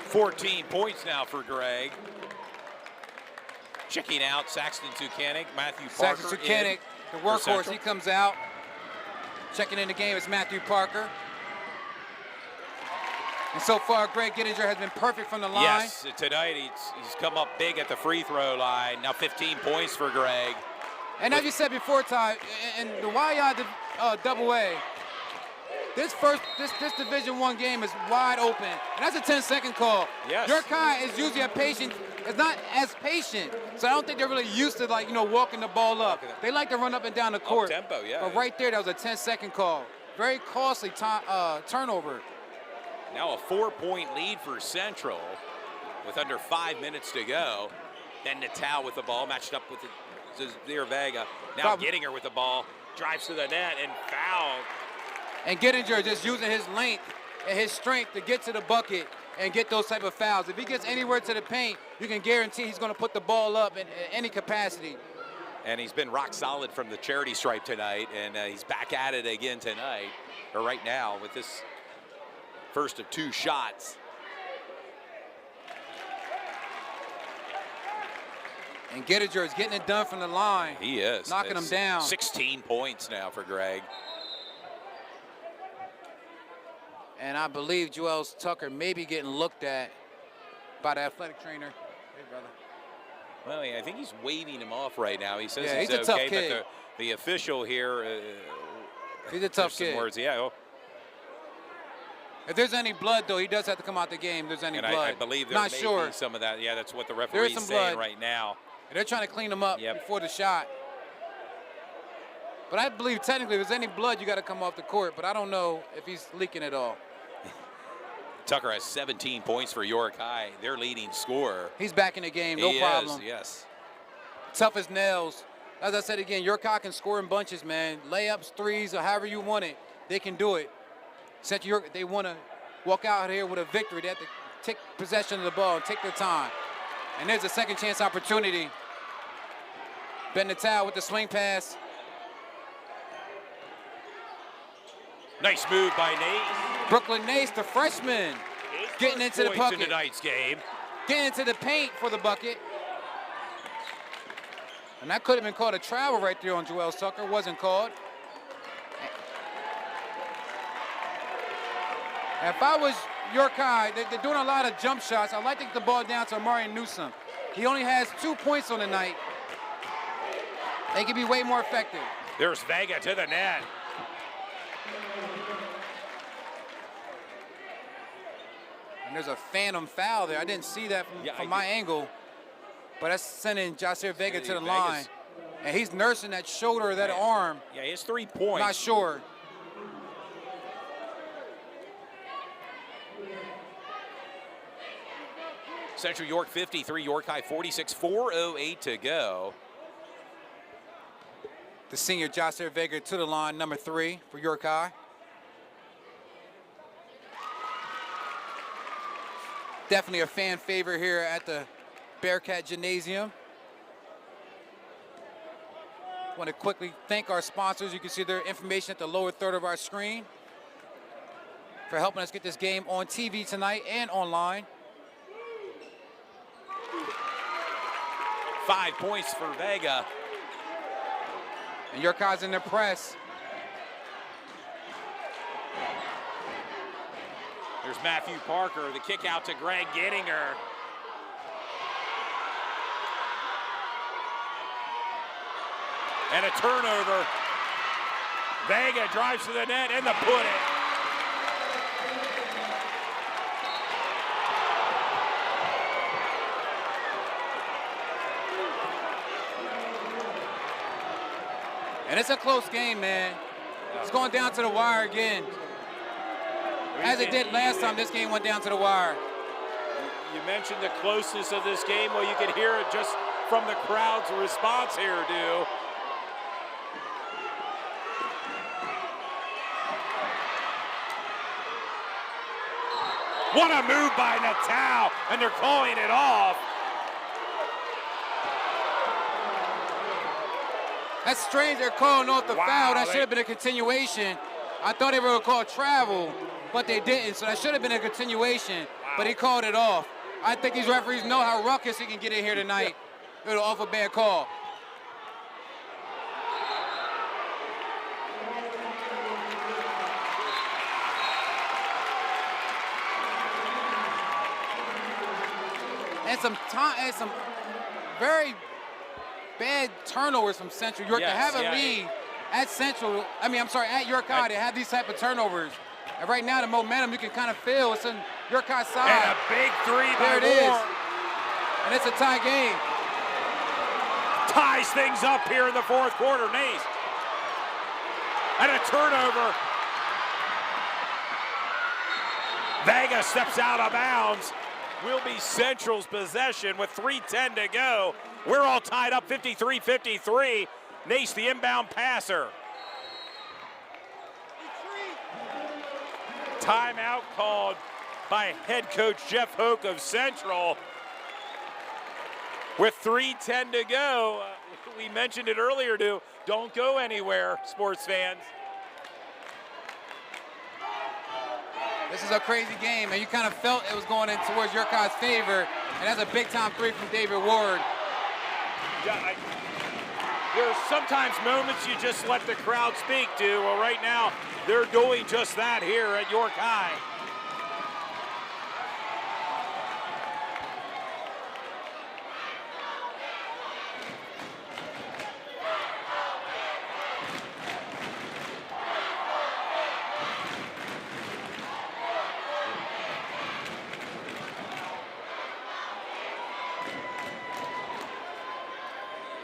14 points now for Greg. Checking out Saxton Zucanic, Matthew Parker. Saxton Zucanic, the workhorse, he comes out. Checking in the game is Matthew Parker. And so far, Greg Gettinger has been perfect from the line. Yes, tonight he's come up big at the free throw line. Now 15 points for Greg. And as you said before, Ty, in the YI double A, this Division I game is wide open. And that's a 10-second call. Yes. York High is usually is not as patient. So I don't think they're really used to walking the ball up. They like to run up and down the court. Tempo, yeah. But right there, that was a 10-second call. Very costly turnover. Now a 4-point lead for Central with under 5 minutes to go. Then Natal with the ball, matched up with Zaire Vega. Now Gettinger with the ball, drives to the net and foul. And Gettinger just using his length and his strength to get to the bucket and get those type of fouls. If he gets anywhere to the paint, you can guarantee he's going to put the ball up in any capacity. And he's been rock solid from the charity stripe tonight, and he's back at it again tonight, or right now, with this first of 2 shots. And Gettinger is getting it done from the line. He is. Knocking him down. 16 points now for Greg. And I believe Joel Tucker may be getting looked at by the athletic trainer. Hey, brother. Well, yeah, I think he's waving him off right now. He says Yeah, he's he's a tough okay, kid. but the official here, He's a tough some kid. words. Yeah, oh, If there's any blood, though, he does have to come out the game. If there's any and blood. I believe there Not may sure. be some of that. Yeah, that's what the There referee's is some saying blood. right now. And they're trying to clean him up before the shot. But I believe technically if there's any blood, you got to come off the court. But I don't know if he's leaking at all. Tucker has 17 points for York High, their leading scorer. He's back in the game, no He problem. is, yes. Tough as nails. As I said again, York High can score in bunches, man. Layups, threes, or however you want it, they can do it. Central York, they want to walk out here with a victory. They have to take possession of the ball and take their time. And there's a second chance opportunity. Ben Natal with the swing pass. Nice move by Nate. Brooklyn Nace, the freshman, getting into the Points bucket. in tonight's game. Getting into the paint for the bucket. And that could have been called a travel right there on Joel Tucker. Wasn't called. If I was York High, they're doing a lot of jump shots. I'd like to get the ball down to Amari Newsom. He only has 2 points on the night. They could be way more effective. There's Vega to the net. And there's a phantom foul there. I didn't see that from my angle. But that's sending Jasir Vega to the line. And he's nursing that shoulder, that arm. Yeah, he has 3 points. Not sure. Central York 53, York High 46, 4:08 to go. The senior Jasir Vega to the line, number 3 for York High. Definitely a fan favorite here at the Bearcat Gymnasium. Want to quickly thank our sponsors. You can see their information at the lower third of our screen for helping us get this game on TV tonight and online. 5 points for Vega. And York High's in their press. There's Matthew Parker, the kick out to Greg Gettinger. And a turnover. Vega drives to the net and the put it. And it's a close game, man. It's going down to the wire again. As it did last time, this game went down to the wire. You mentioned the closeness of this game. Well, you can hear it just from the crowd's response here, Du. What a move by Natal, and they're calling it off. That's strange they're calling off the Wow, foul. That should have been a continuation. I thought they were going to call travel, but they didn't, so that should have been a continuation, but he called it off. I think these referees know how ruckus he can get in here tonight. It'll off a bad call. And some very bad turnovers from Central York. Yes, to have a yeah. lead at York High, to have these type of turnovers. And right now, the momentum you can kind of feel. It's on York High side. And a big three by There it is. Moore. And it's a tie game. Ties things up here in the fourth quarter. Nace. And a turnover. Vega steps out of bounds. Will be Central's possession with 3:10 to go. We're all tied up 53-53. Nace, the inbound passer. Timeout called by head coach Jeff Hoke of Central. With 3:10 to go, we mentioned it earlier, don't go anywhere, sports fans. This is a crazy game, and you kind of felt it was going in towards York's favor, and that's a big-time three from David Ward. Yeah, there's sometimes moments you just let the crowd speak to. Well, right now, they're doing just that here at York High.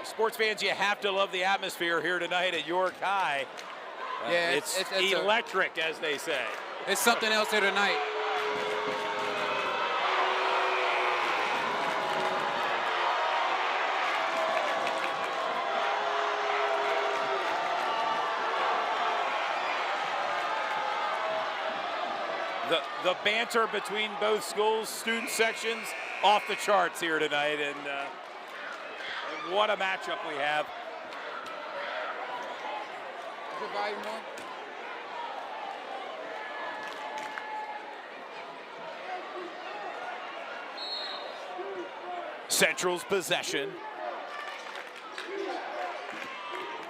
Sports fans, you have to love the atmosphere here tonight at York High. Yeah, it's electric, as they say. It's something else here tonight. The banter between both schools, student sections, off the charts here tonight, and what a matchup we have. Is it volume on? Central's possession.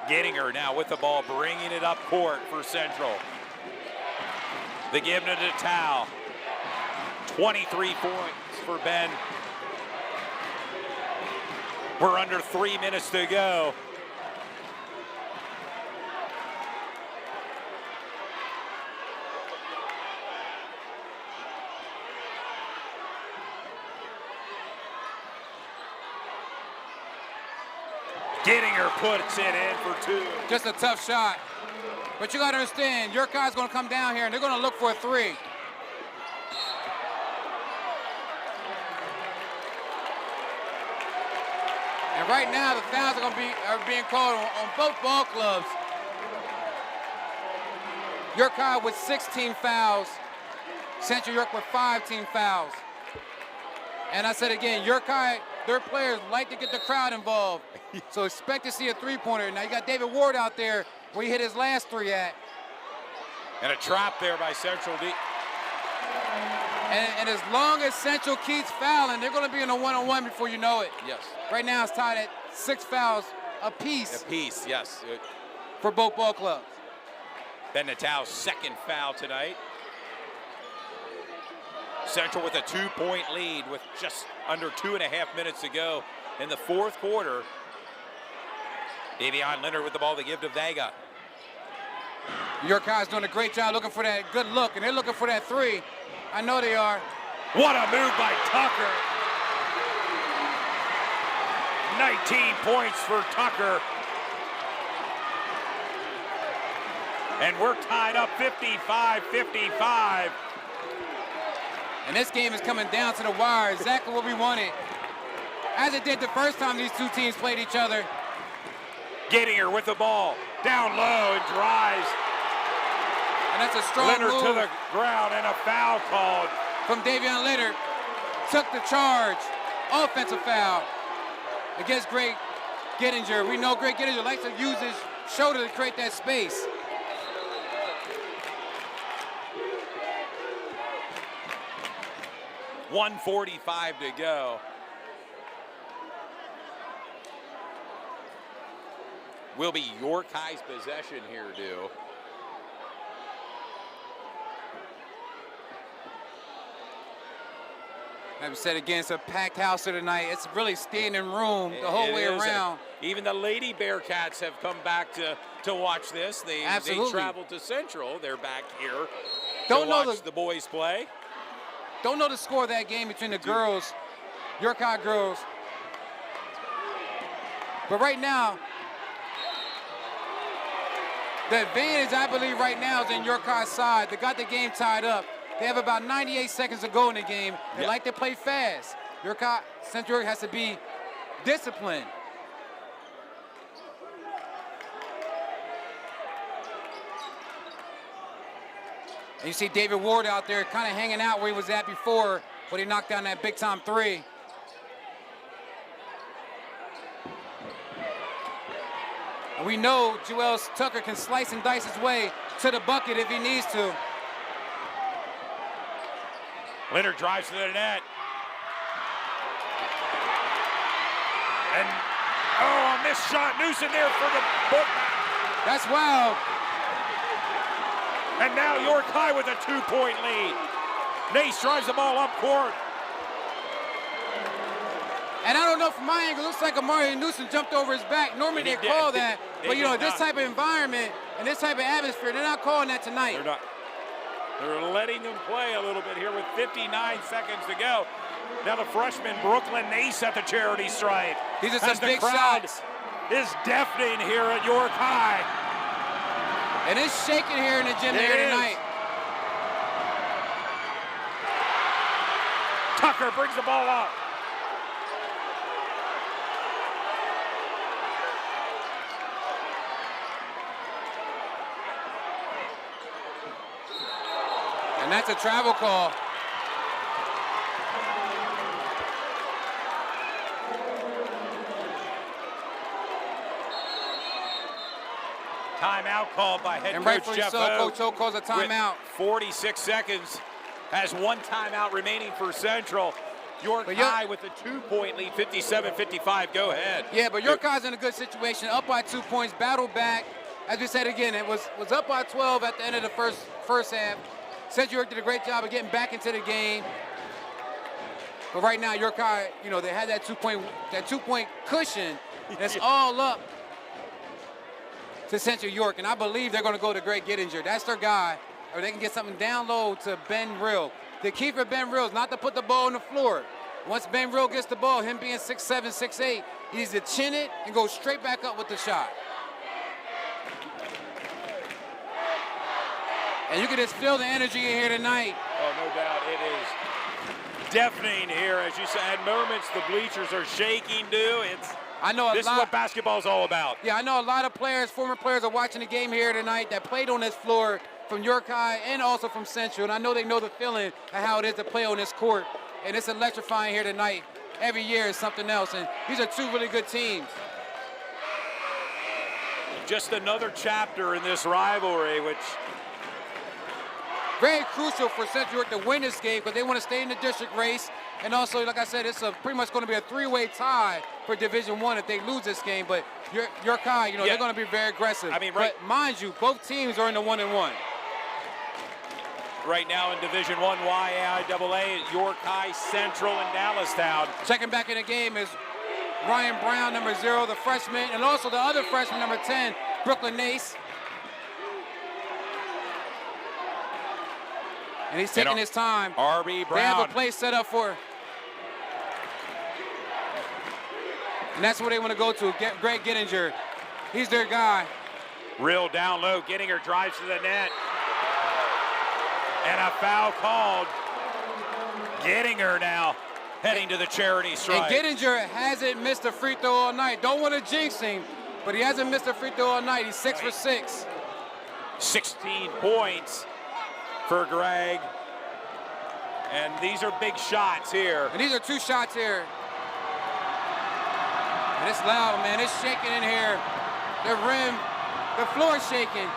Gettinger now with the ball, bringing it up court for Central. They give it to Tao. 23 points for Ben. We're under 3 minutes to go. Gettinger puts it in for two. Just a tough shot. But you got to understand, York High's going to come down here and they're going to look for a three. And right now, the fouls are being called on both ball clubs. York High with 16 fouls. Central York with 5 team fouls. And I said again, York High, their players like to get the crowd involved. So expect to see a three-pointer. Now you got David Ward out there where he hit his last three at. And a trap there by Central. And as long as Central keeps fouling, they're going to be in a one-on-one before you know it. Yes. Right now it's tied at 6 fouls apiece. Apiece, yes. For both ball clubs. Ben Natal's second foul tonight. Central with a 2-point lead with just under 2.5 minutes to go in the fourth quarter. Davion Leonard with the ball to give to Vega. York High's doing a great job looking for that good look, and they're looking for that three. I know they are. What a move by Tucker. 19 points for Tucker. And we're tied up 55-55. And this game is coming down to the wire, exactly what we wanted. As it did the first time these two teams played each other. Gettinger with the ball, down low and drives. And that's a strong Leonard move to the ground and a foul called. from Davion Leonard. Took the charge, offensive foul against Greg Gettinger. We know Greg Gettinger likes to use his shoulder to create that space. .145 to go. Will be York High's possession here, Dew. Like I said again, it's a packed house here tonight. It's really standing room the whole way around. Even the Lady Bearcats have come back to watch this. They traveled to Central. They're back here to watch the boys play. Don't know the score of that game between the girls, York High girls. But right now, the advantage, I believe, right now is in York High's side. They got the game tied up. They have about 98 seconds to go in the game. They like to play fast. York High, Central York has to be disciplined. And you see David Ward out there kind of hanging out where he was at before, but he knocked down that big-time three. And we know Joel Tucker can slice and dice his way to the bucket if he needs to. Leonard drives to the net. And, oh, a missed shot. Newsom there for the book. That's wild. And now York High with a 2-point lead. Nace drives the ball up court. And I don't know from my angle, it looks like Amari Newsom jumped over his back. Normally they call that, but you know, this type of environment and this type of atmosphere, they're not calling that tonight. They're not. They're letting them play a little bit here with 59 seconds to go. Now the freshman Brooklyn Nace at the charity stripe. These are some big shots. Is deafening here at York High. And it's shaking here in the gym here tonight. Tucker brings the ball up. And that's a travel call. Timeout called by head and coach rightfully Jeff so, O. Coach O calls a timeout. With 46 seconds, has one timeout remaining for Central. York High with a 2-point lead, 57-55. Go ahead. Yeah, but York High's in a good situation, up by 2 points, battle back. As we said again, it was up by 12 at the end of the first half. Central York did a great job of getting back into the game. But right now, York High, you know, they had that 2-point cushion. That's all up to Central York, and I believe they're going to go to Greg Gittinger. That's their guy, or they can get something down low to Ben Rill. The key for Ben Rill is not to put the ball on the floor. Once Ben Rill gets the ball, him being 6'7", 6'8", he needs to chin it and go straight back up with the shot. And you can just feel the energy in here tonight. Oh, no doubt. It is deafening here. As you said, at moments the bleachers are shaking, too. This is what basketball is all about. Yeah, I know a lot of players, former players, are watching the game here tonight that played on this floor from York High and also from Central. And I know they know the feeling of how it is to play on this court. And it's electrifying here tonight. Every year is something else. And these are two really good teams. Just another chapter in this rivalry, which very crucial for Central York to win this game because they want to stay in the district race. And also, like I said, it's pretty much going to be a three-way tie for Division I if they lose this game. But York High, you know, they're going to be very aggressive. I mean, but mind you, both teams are in the 1-1. Right now in Division I YIAA, York High, Central, and Dallastown. Checking back in the game is Ryan Brown, number 0, the freshman, and also the other freshman, number 10, Brooklyn Nace. And he's taking his time. R.B. Brown. They have a play set up for. And that's where they want to go to, get Greg Gittinger. He's their guy. Real down low, Gittinger drives to the net. And a foul called. Gittinger now heading to the charity stripe. And Gittinger hasn't missed a free throw all night. Don't want to jinx him, but he hasn't missed a free throw all night. He's 6 for 6. 16 points for Greg. And these are big shots here. And these are 2 shots here. And it's loud, man. It's shaking in here. The rim, the floor is shaking.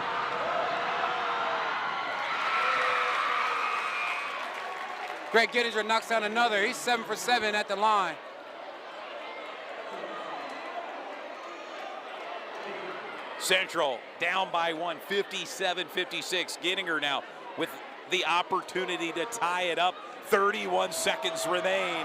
Greg Gittinger knocks down another. He's 7 for 7 at the line. Central down by 1, 57-56. Gittinger now with the opportunity to tie it up. 31 seconds remain.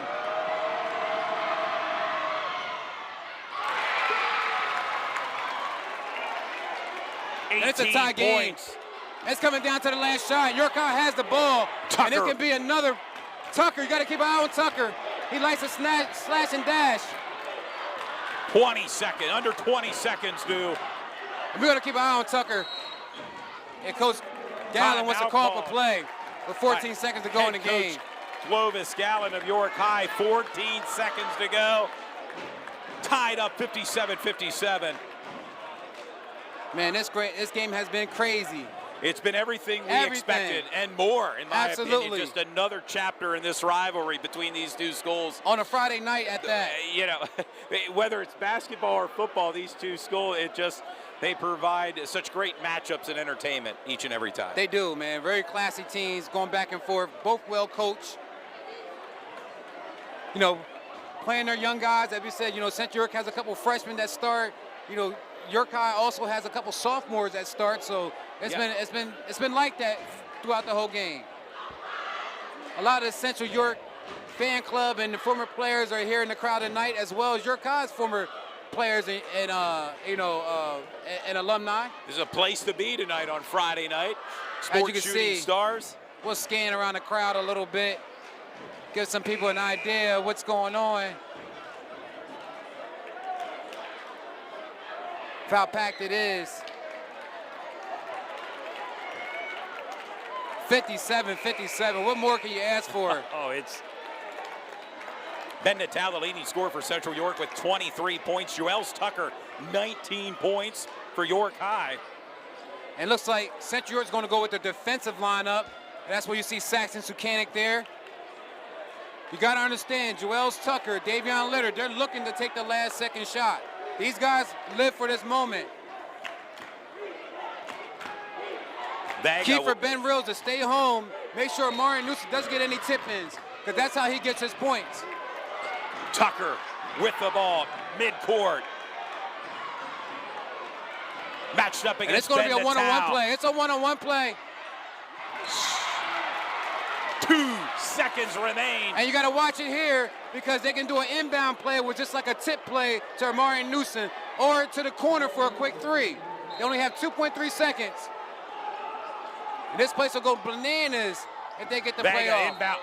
And it's a tie game. It's coming down to the last shot. York High has the ball. Tucker. And it can be another. Tucker, you got to keep an eye on Tucker. He likes to slash and dash. 20 seconds, under 20 seconds due. And we got to keep an eye on Tucker. And Coach Gallen wants to call up a play with 14 seconds to go in the game. Clovis Gallen of York High, 14 seconds to go. Tied up 57-57. Man, this game has been crazy. It's been everything we expected and more, in my opinion. Just another chapter in this rivalry between these two schools. On a Friday night at that. You know, whether it's basketball or football, these two schools, they provide such great matchups and entertainment each and every time. They do, man. Very classy teams going back and forth, both well coached. You know, playing their young guys, as we said, you know, Central York has a couple freshmen that start. You know, York High also has a couple sophomores that start, so it's been like that throughout the whole game. A lot of the Central York fan club and the former players are here in the crowd tonight, as well as York High's former players and alumni. This is a place to be tonight on Friday night. Sports Shooting Stars. We'll scan around the crowd a little bit, give some people an idea of what's going on. How packed it is. 57-57. What more can you ask for? Oh, it's Ben Natal, the leading scorer for Central York with 23 points. Joels Tucker, 19 points for York High. And looks like Central York's going to go with the defensive lineup. That's where you see Saxon Sukanic there. You got to understand, Joels Tucker, Davion Litter, they're looking to take the last second shot. These guys live for this moment. Key for Ben Rills to stay home, make sure Martin Newsom doesn't get any tip-ins, because that's how he gets his points. Tucker with the ball, midcourt. Matched up against and it's going to be a one-on-one play. It's a one-on-one play. 2 seconds remain. And you got to watch it here because they can do an inbound play with just like a tip play to Amari Newsom or to the corner for a quick 3. They only have 2.3 seconds. And this place will go bananas if they get the play off. Inbound.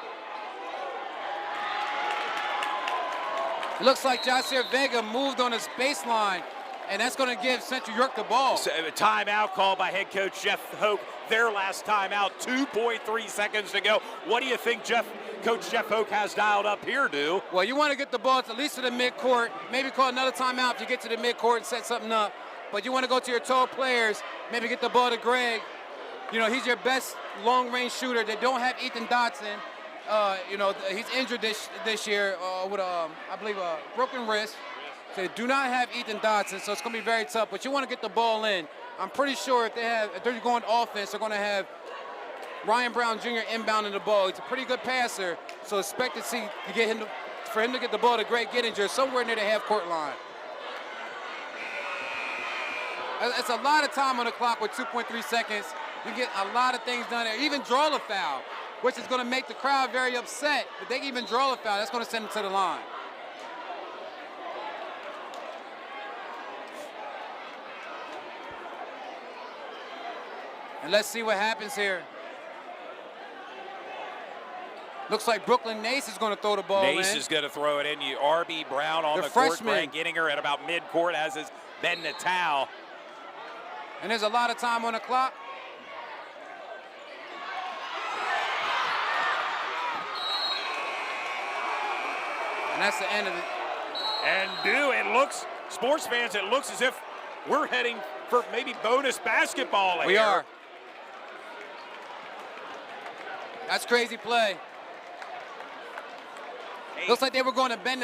It looks like Jasir Vega moved on his baseline, and that's going to give Central York the ball. So, a timeout called by head coach Jeff Hoke. Their last timeout, 2.3 seconds to go. What do you think Coach Jeff Hoke has dialed up here, Do? Well, you want to get the ball at least to the midcourt. Maybe call another timeout if you get to the midcourt and set something up. But you want to go to your tall players, maybe get the ball to Greg. You know, he's your best long-range shooter. They don't have Ethan Dotson. You know, he's injured this year with, I believe, a broken wrist. So they do not have Ethan Dotson, so it's going to be very tough. But you want to get the ball in. I'm pretty sure if they're going offense, they're going to have Ryan Brown Jr. inbounding the ball. He's a pretty good passer, so expect to for him to get the ball to Greg Gittinger somewhere near the half-court line. It's a lot of time on the clock with 2.3 seconds. You get a lot of things done there. Even draw a foul, which is going to make the crowd very upset. If they even draw a foul, that's going to send them to the line. And let's see what happens here. Looks like Brooklyn Nace is going to throw the ball in. Nace is going to throw it in. R.B. Brown on the court. Greg Gittinger at about midcourt, as is Ben Natal. And there's a lot of time on the clock. And that's the end of it. And it looks, sports fans, it looks as if we're heading for maybe bonus basketball here. We are. That's crazy play. Hey. Looks like they were going to Ben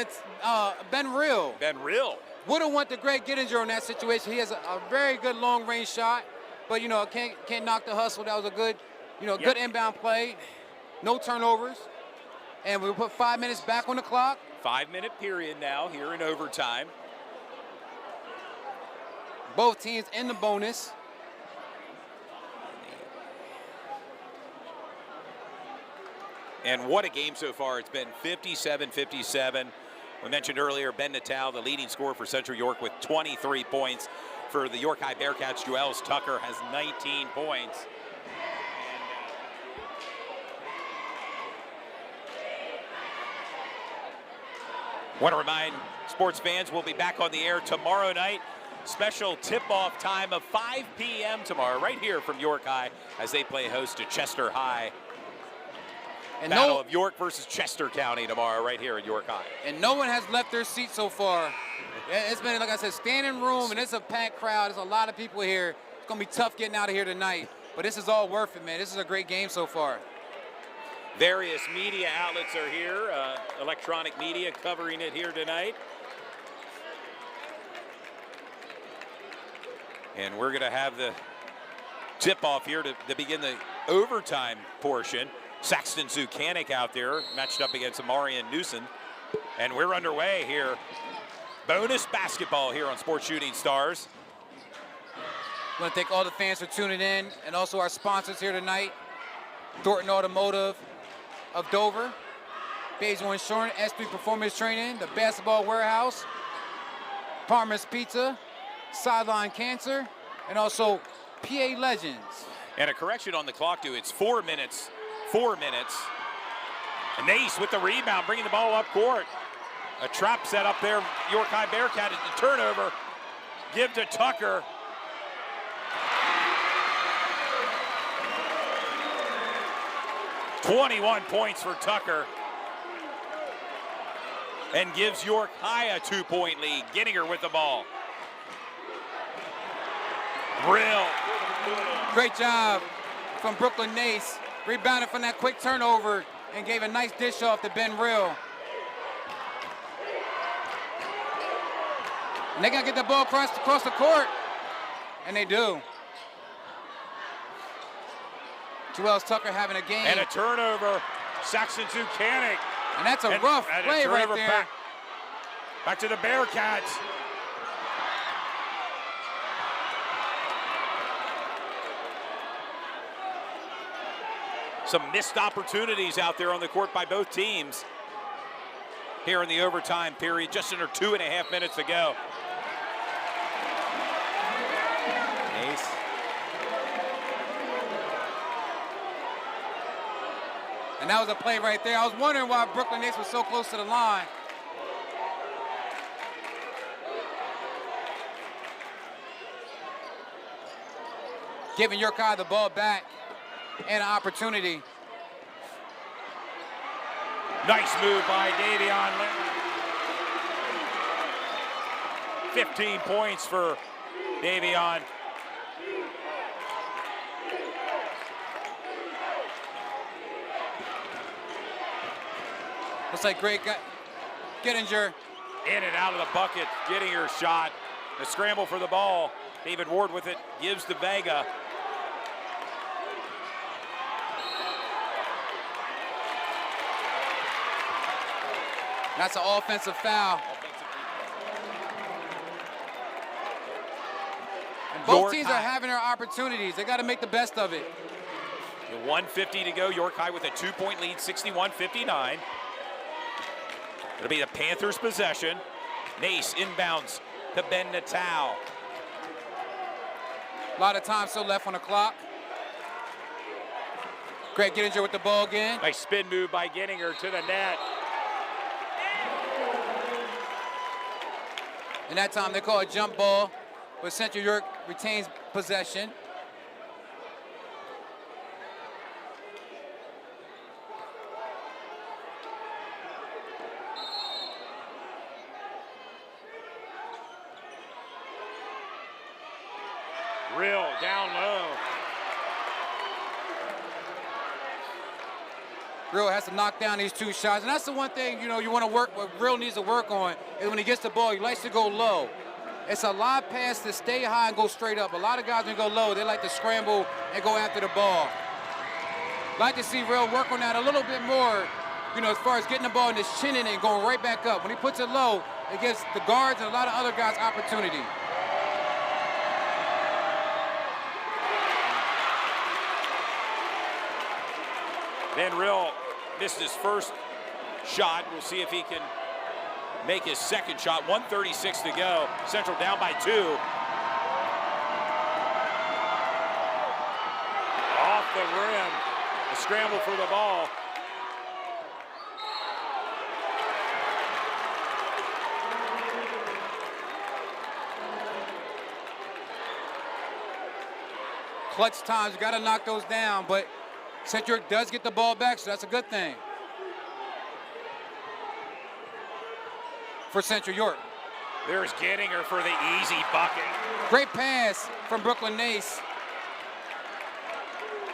Rill. Ben Rill. Would have went to Greg Gittinger in that situation. He has a very good long-range shot, but, you know, can't knock the hustle. That was a good, good inbound play. No turnovers. And we put 5 minutes back on the clock. 5-minute period now here in overtime. Both teams in the bonus. And what a game so far. It's been 57-57. We mentioned earlier Ben Natal, the leading scorer for Central York with 23 points. For the York High Bearcats, Joels Tucker has 19 points. Want to remind sports fans we'll be back on the air tomorrow night. Special tip-off time of 5 p.m. tomorrow, right here from York High, as they play host to Chester High. And Battle of York versus Chester County tomorrow, right here at York High. And no one has left their seat so far. It's been, like I said, standing room, and it's a packed crowd. There's a lot of people here. It's going to be tough getting out of here tonight. But this is all worth it, man. This is a great game so far. Various media outlets are here, electronic media covering it here tonight. And we're going to have the tip-off here to begin the overtime portion. Saxton Zukanik out there, matched up against Amarian Newsom. And we're underway here. Bonus basketball here on Sports Shooting Stars. I want to thank all the fans for tuning in, and also our sponsors here tonight. Thornton Automotive of Dover, Basil Insurance, S3 Performance Training, the Basketball Warehouse, Parmer's Pizza, Sideline Cancer, and also PA Legends. And a correction on the clock, too. It's 4 minutes. 4 minutes. And Nace with the rebound, bringing the ball up court. A trap set up there. York High Bearcat at the turnover. Give to Tucker. "21 points for Tucker. And gives York High a 2-point lead. Gettinger with the ball. Brill. Great job from Brooklyn Nace. Rebounded from that quick turnover and gave a nice dish off to Ben Rill. And they got to get the ball across the court. And they do. Joel Tucker having a game. And a turnover. Saxton Zukanik. And that's a rough play right there. Back to the Bearcats. Some missed opportunities out there on the court by both teams here in the overtime period, just under 2.5 minutes to go. Nace. And that was a play right there. I was wondering why Brooklyn Nace was so close to the line. Giving York High the ball back and an opportunity. Nice move by Davion Leonard. 15 points for Davion. Looks like great guy. Gettinger. In and out of the bucket, getting her shot. The scramble for the ball. David Ward with it, gives to Vega. That's an offensive foul. And both teams are having their opportunities. They got to make the best of it. 1:50 to go. York High with a 2-point lead, 61-59. It'll be the Panthers' possession. Nace inbounds to Ben Natal. A lot of time still left on the clock. Greg Gettinger with the ball again. Nice spin move by Gettinger to the net. And that time they call a jump ball, but Central York retains possession. Real down low. Real has to knock down these two shots, and that's the one thing, you want to work, what Real needs to work on is when he gets the ball, he likes to go low. It's a live pass to stay high and go straight up. A lot of guys, when they go low, they like to scramble and go after the ball. Like to see Real work on that a little bit more, as far as getting the ball and just chinning it and going right back up. When he puts it low, it gives the guards and a lot of other guys opportunity. Then Real missed his first shot. We'll see if he can make his second shot. 1:36 to go. Central down by 2. Off the rim. A scramble for the ball. Clutch times, you got to knock those down, but Central York does get the ball back, so that's a good thing for Central York. There's Gettinger for the easy bucket. Great pass from Brooklyn Nace.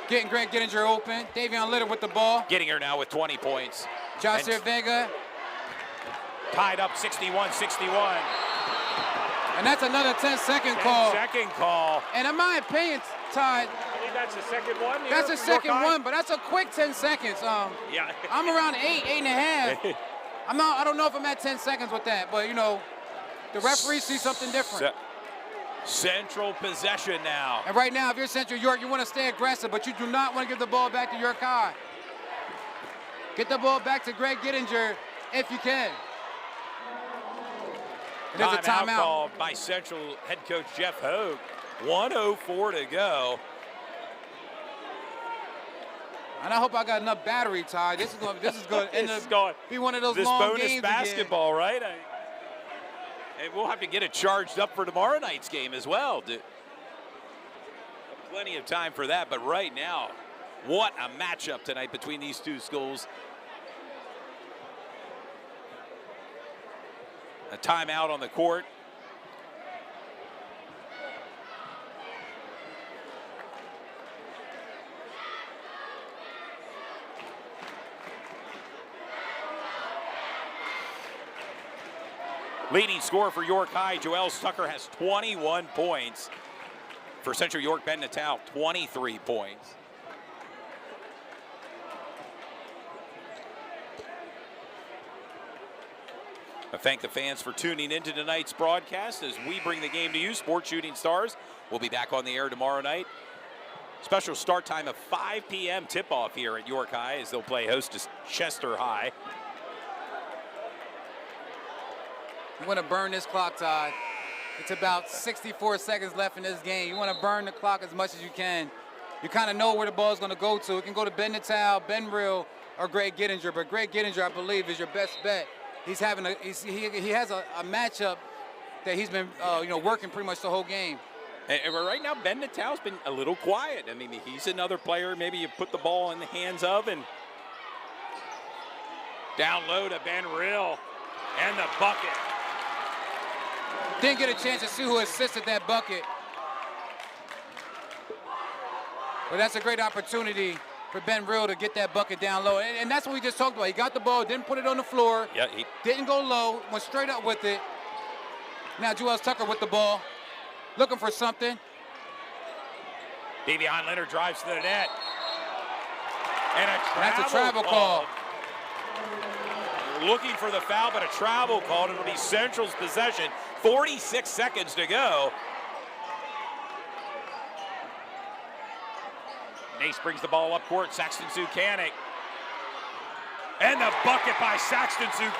getting Greg Gettinger open. Davion Litter with the ball. Gettinger now with 20 points. Joshua Vega. Tied up 61-61. And that's another 10-second call. 10-second call. And in my opinion, Todd, I think that's the second one. that's the second one, but that's a quick 10 seconds. Yeah. I'm around 8.5. I don't know if I'm at 10 seconds with that, but you know, the referee sees something different. Central possession now. And right now, if you're Central York, you want to stay aggressive, but you do not want to give the ball back to York High. Get the ball back to Greg Gettinger if you can. There's a timeout called by Central head coach Jeff Hogue. 1:04 to go. And I hope I got enough battery, Ty. This is going to end up be one of those this long bonus games basketball, right? And we'll have to get it charged up for tomorrow night's game as well. Plenty of time for that, but right now, what a matchup tonight between these two schools. A timeout on the court. Leading scorer for York High, Joel Tucker, has 21 points. For Central York, Ben Natal, 23 points. I thank the fans for tuning into tonight's broadcast as we bring the game to you. Sports Shooting Stars will be back on the air tomorrow night. Special start time of 5 p.m. tip-off here at York High as they'll play host to Chester High. You want to burn this clock, Todd. It's about 64 seconds left in this game. You want to burn the clock as much as you can. You kind of know where the ball is going to go to. It can go to Ben Natal, Ben Real, or Greg Gettinger. But Greg Gettinger, I believe, is your best bet. He's having he has a matchup that he's been working pretty much the whole game. And right now, Ben Natal's been a little quiet. I mean, he's another player maybe you put the ball in the hands of, and down low to Ben Real and the bucket. Didn't get a chance to see who assisted that bucket. But that's a great opportunity for Ben Real to get that bucket down low. And that's what we just talked about. He got the ball, didn't put it on the floor. Yeah, didn't go low, went straight up with it. Now Joel Tucker with the ball, looking for something. Davion Leonard drives to the net. And that's a travel call. Looking for the foul, but a travel call. It'll be Central's possession. 46 seconds to go. Nace brings the ball up court. Saxton Zucanic. And the bucket by Saxton Zucanic.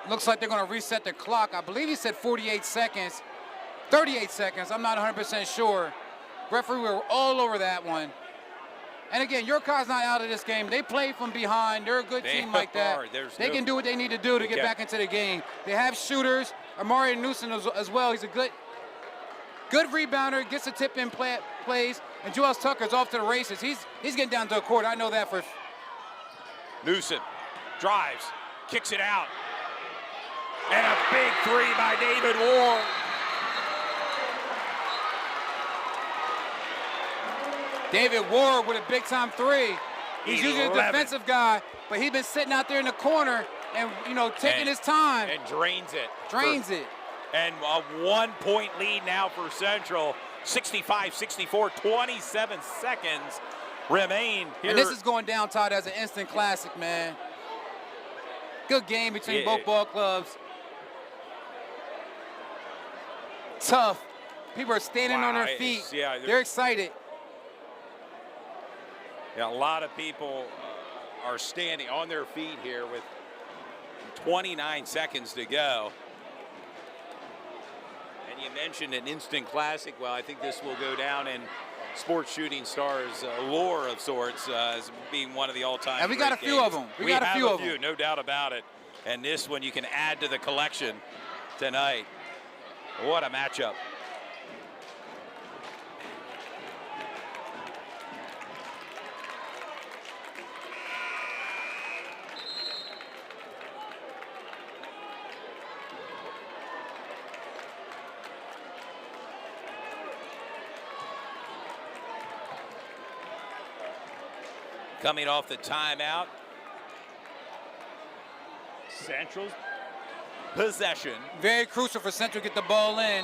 Looks like they're going to reset the clock. I believe he said 48 seconds. 38 seconds. I'm not 100% sure. Referee, we were all over that one. And again, York High's not out of this game. They play from behind. They're a good team like that. They can do what they need to do to get back into the game. They have shooters. Amari Newsom as well. He's a good rebounder. Gets the tip-in plays. And Joel Tucker's off to the races. He's getting down to the court. I know that for. Newsom drives, kicks it out. And a big three by David Ward. David Ward with a big-time three. He's usually a defensive guy, but he's been sitting out there in the corner and, taking his time. And drains it. And a 1-point lead now for Central. 65-64, 27 seconds remain here. And this is going down, Todd, as an instant classic, man. Good game between both ball clubs. Tough. People are standing on their feet. They're excited. Yeah, a lot of people are standing on their feet here with 29 seconds to go. And you mentioned an instant classic. Well, I think this will go down in Sports Shooting Stars lore of sorts as being one of the all-time. And we got a few of them. We got a few of them, no doubt about it. And this one you can add to the collection tonight. What a matchup. Coming off the timeout. Central's Possession. Very crucial for Central to get the ball in.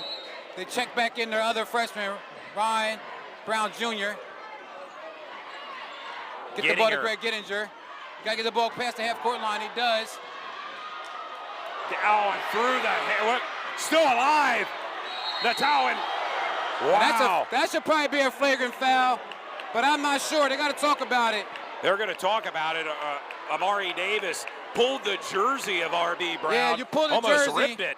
They check back in their other freshman, Ryan Brown Jr. Get the ball to Greg Gettinger. Got to get the ball past the half-court line. He does. Oh, and through the hair. What? Still alive. Natawen. Wow. That should probably be a flagrant foul, but I'm not sure. They got to talk about it. They're going to talk about it. Amari Davis pulled the jersey of R.B. Brown. Yeah, you pulled the almost jersey. ripped it.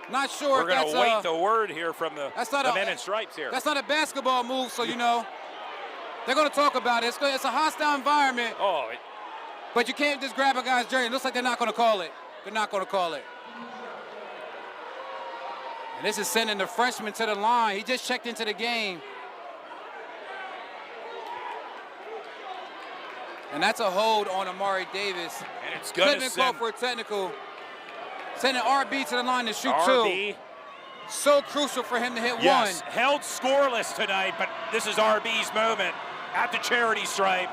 Not sure We're if going that's to wait the word here from the men in stripes here. That's not a basketball move, so you know. They're going to talk about it. It's a hostile environment. Oh. But you can't just grab a guy's jersey. It looks like they're not going to call it. They're not going to call it. And this is sending the freshman to the line. He just checked into the game. And that's a hold on Amari Davis. And it's going to call for a technical. Sending RB to the line to shoot RB. two. So crucial for him to hit yes, one. held scoreless tonight, but this is RB's moment at the charity stripe.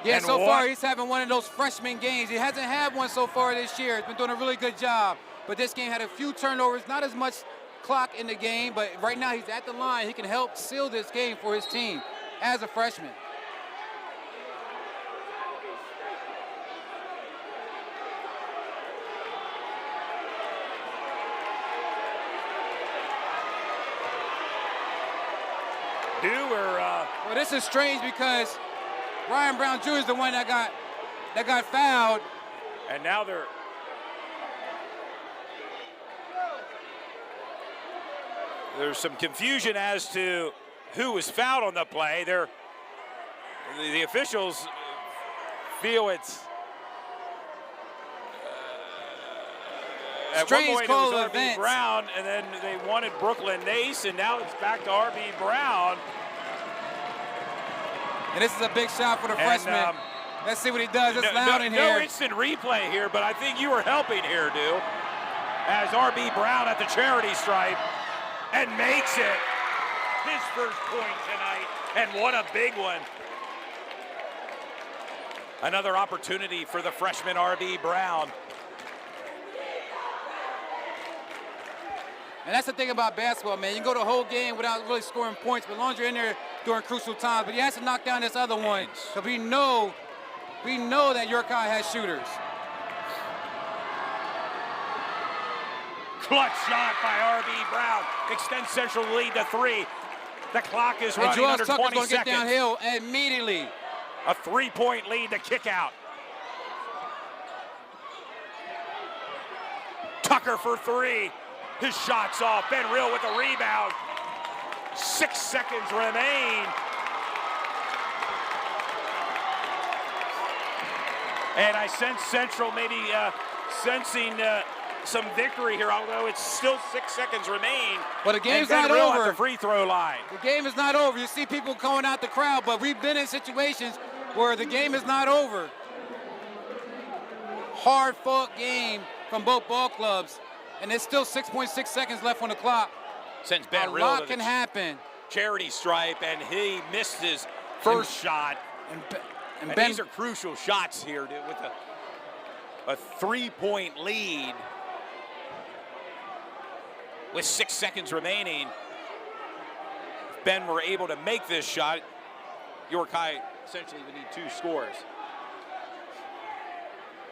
Yeah, and so far he's having one of those freshman games. He hasn't had one so far this year. He's been doing a really good job. But this game had a few turnovers, not as much clock in the game, but right now he's at the line. He can help seal this game for his team as a freshman. Well, this is strange because Ryan Brown Jr. is the one that got fouled. And now there's some confusion as to who was fouled on the play. The officials feel it's at one point it was R.B. Brown, and then they wanted Brooklyn Nace, and now it's back to R.B. Brown. And this is a big shot for the freshman. Let's see what he does. It's loud in here. No instant replay here, but I think you were helping here, Du. As R.B. Brown at the charity stripe and makes it his first point tonight, and what a big one. Another opportunity for the freshman R.B. Brown. And that's the thing about basketball, man. You can go the whole game without really scoring points, but as long as you're in there during crucial times. But he has to knock down this other one. So we know that York High has shooters. Clutch shot by R.B. Brown. Extends Central lead to 3. The clock is running under 20 seconds. Going to get downhill immediately. A 3-point lead to kick out. Tucker for 3. His shot's off. Ben Real with a rebound. 6 seconds remain. And I sense Central maybe sensing some victory here, although it's still 6 seconds remain. But the game's not over. At the free throw line. The game is not over. You see people going out the crowd, but we've been in situations where the game is not over. Hard-fought game from both ball clubs, and there's still 6.6 seconds left on the clock. Sends Ben Real a lot can happen. Charity stripe, and he missed his first shot. And these are crucial shots here, dude, with a 3-point lead. With 6 seconds remaining, if Ben were able to make this shot, York High essentially would need 2 scores.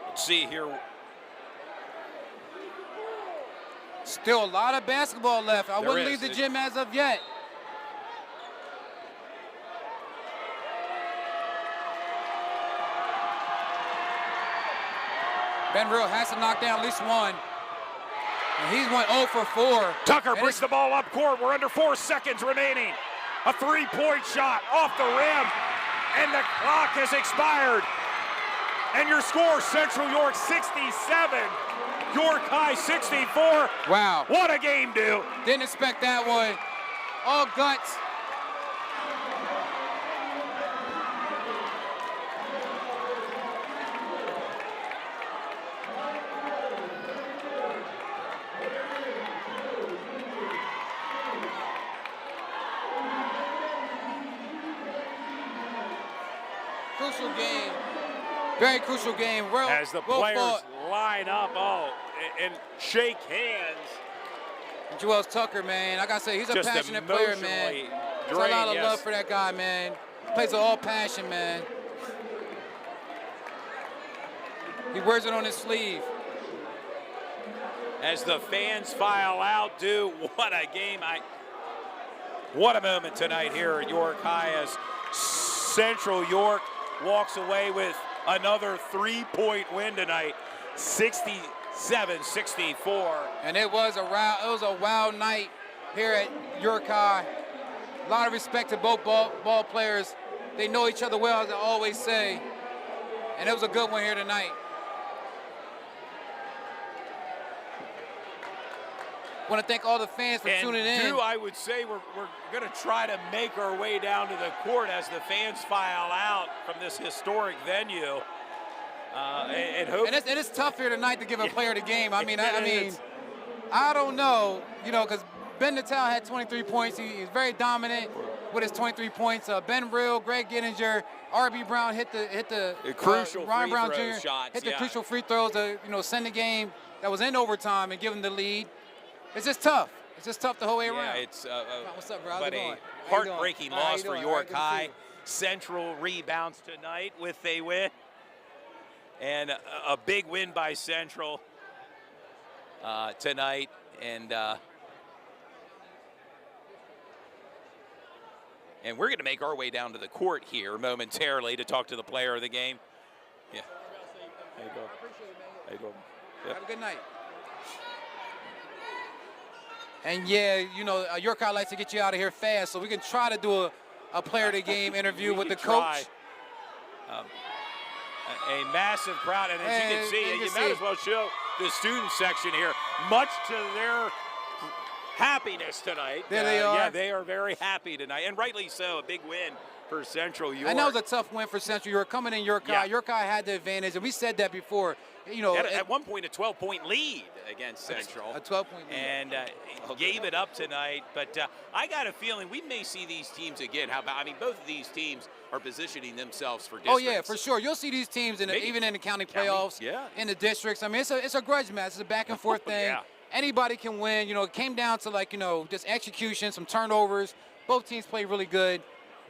Let's see here. Still a lot of basketball left. I wouldn't leave the gym as of yet. Ben Real has to knock down at least one. And he's went 0 for 4. Tucker brings the ball up court. We're under 4 seconds remaining. A 3-point shot off the rim. And the clock has expired. And your score, Central York 67. York High 64. Wow. What a game, dude. Didn't expect that one. All guts. Very crucial game. As the well players fought. line up, and shake hands. Joel Tucker, man, I gotta say, he's a Just passionate player, man. emotionally There's a lot of drained, love yes. for that guy, man. Plays with all passion, man. He wears it on his sleeve. As the fans file out, what a game. What a moment tonight here at York High as Central York walks away with another 3-point win tonight, 67-64. And it was a wild night here at York High. A lot of respect to both ball players. They know each other well, as I always say. And it was a good one here tonight. Want to thank all the fans for tuning in. I would say we're going to try to make our way down to the court as the fans file out from this historic venue. And it's tough here tonight to give a player the game. I mean, I don't know, because Ben Natal had 23 points. He's very dominant with his 23 points. Ben Real, Greg Gittinger, R.B. Brown hit the crucial Ryan free Brown throw Jr. shots, hit the yeah. crucial free throws to send the game that was in overtime and give them the lead. It's just tough. It's just tough the whole way around. Yeah, it's what's up, bro? How's but it going? a How you doing? heartbreaking How you loss for doing? York All right, High. good to Central rebounds tonight with a win. And a big win by Central tonight. And we're going to make our way down to the court here momentarily to talk to the player of the game. Yeah. How you doing? How you doing? Yep. Have a good night. And yeah, York High likes to get you out of here fast, so we can try to do a player of the game interview with the coach. A massive crowd, and as you can see, you might as well show the student section here, much to their happiness tonight. There they are. Yeah, they are very happy tonight, and rightly so. A big win for Central York. And that was a tough win for Central York. Coming in York High, Yeah. York High had the advantage, and we said that before. At one point, a 12-point lead against Central. A 12-point lead. And gave it up tonight. But I got a feeling we may see these teams again. Both of these teams are positioning themselves for districts. Oh, yeah, for sure. You'll see these teams even in the county playoffs, in the districts. I mean, it's a grudge match. It's a back-and-forth thing. Yeah. Anybody can win. It came down to, just execution, some turnovers. Both teams played really good.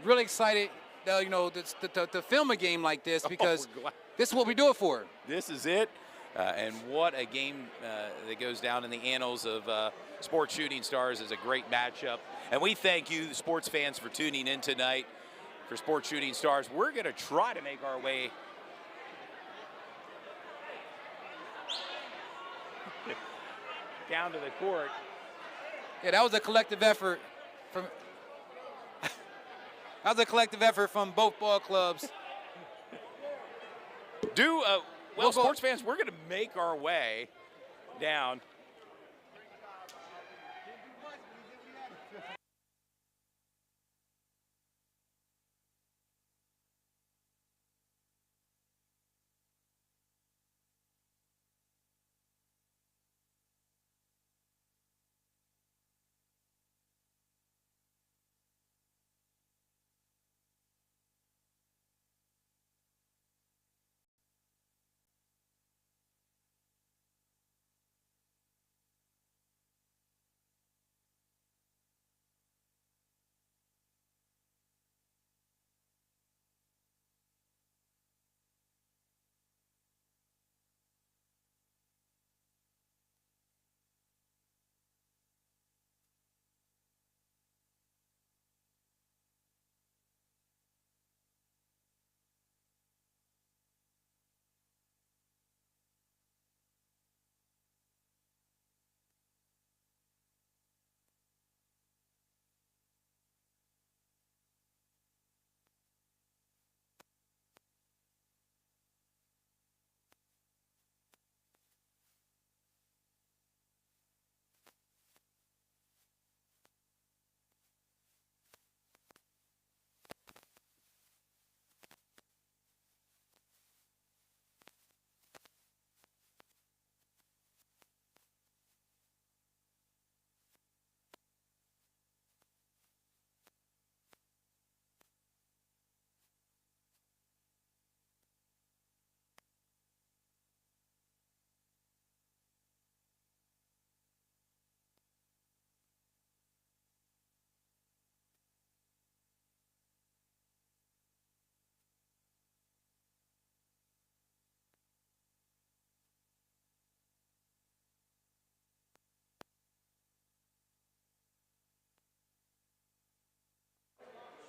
Really excited, to film a game like this because this is what we do it for. This is it. And what a game that goes down in the annals of Sports Shooting Stars. Is a great matchup. And we thank you, the sports fans, for tuning in tonight for Sports Shooting Stars. We're going to try to make our way down to the court. Yeah, that was a collective effort from both ball clubs. Sports fans, we're going to make our way down.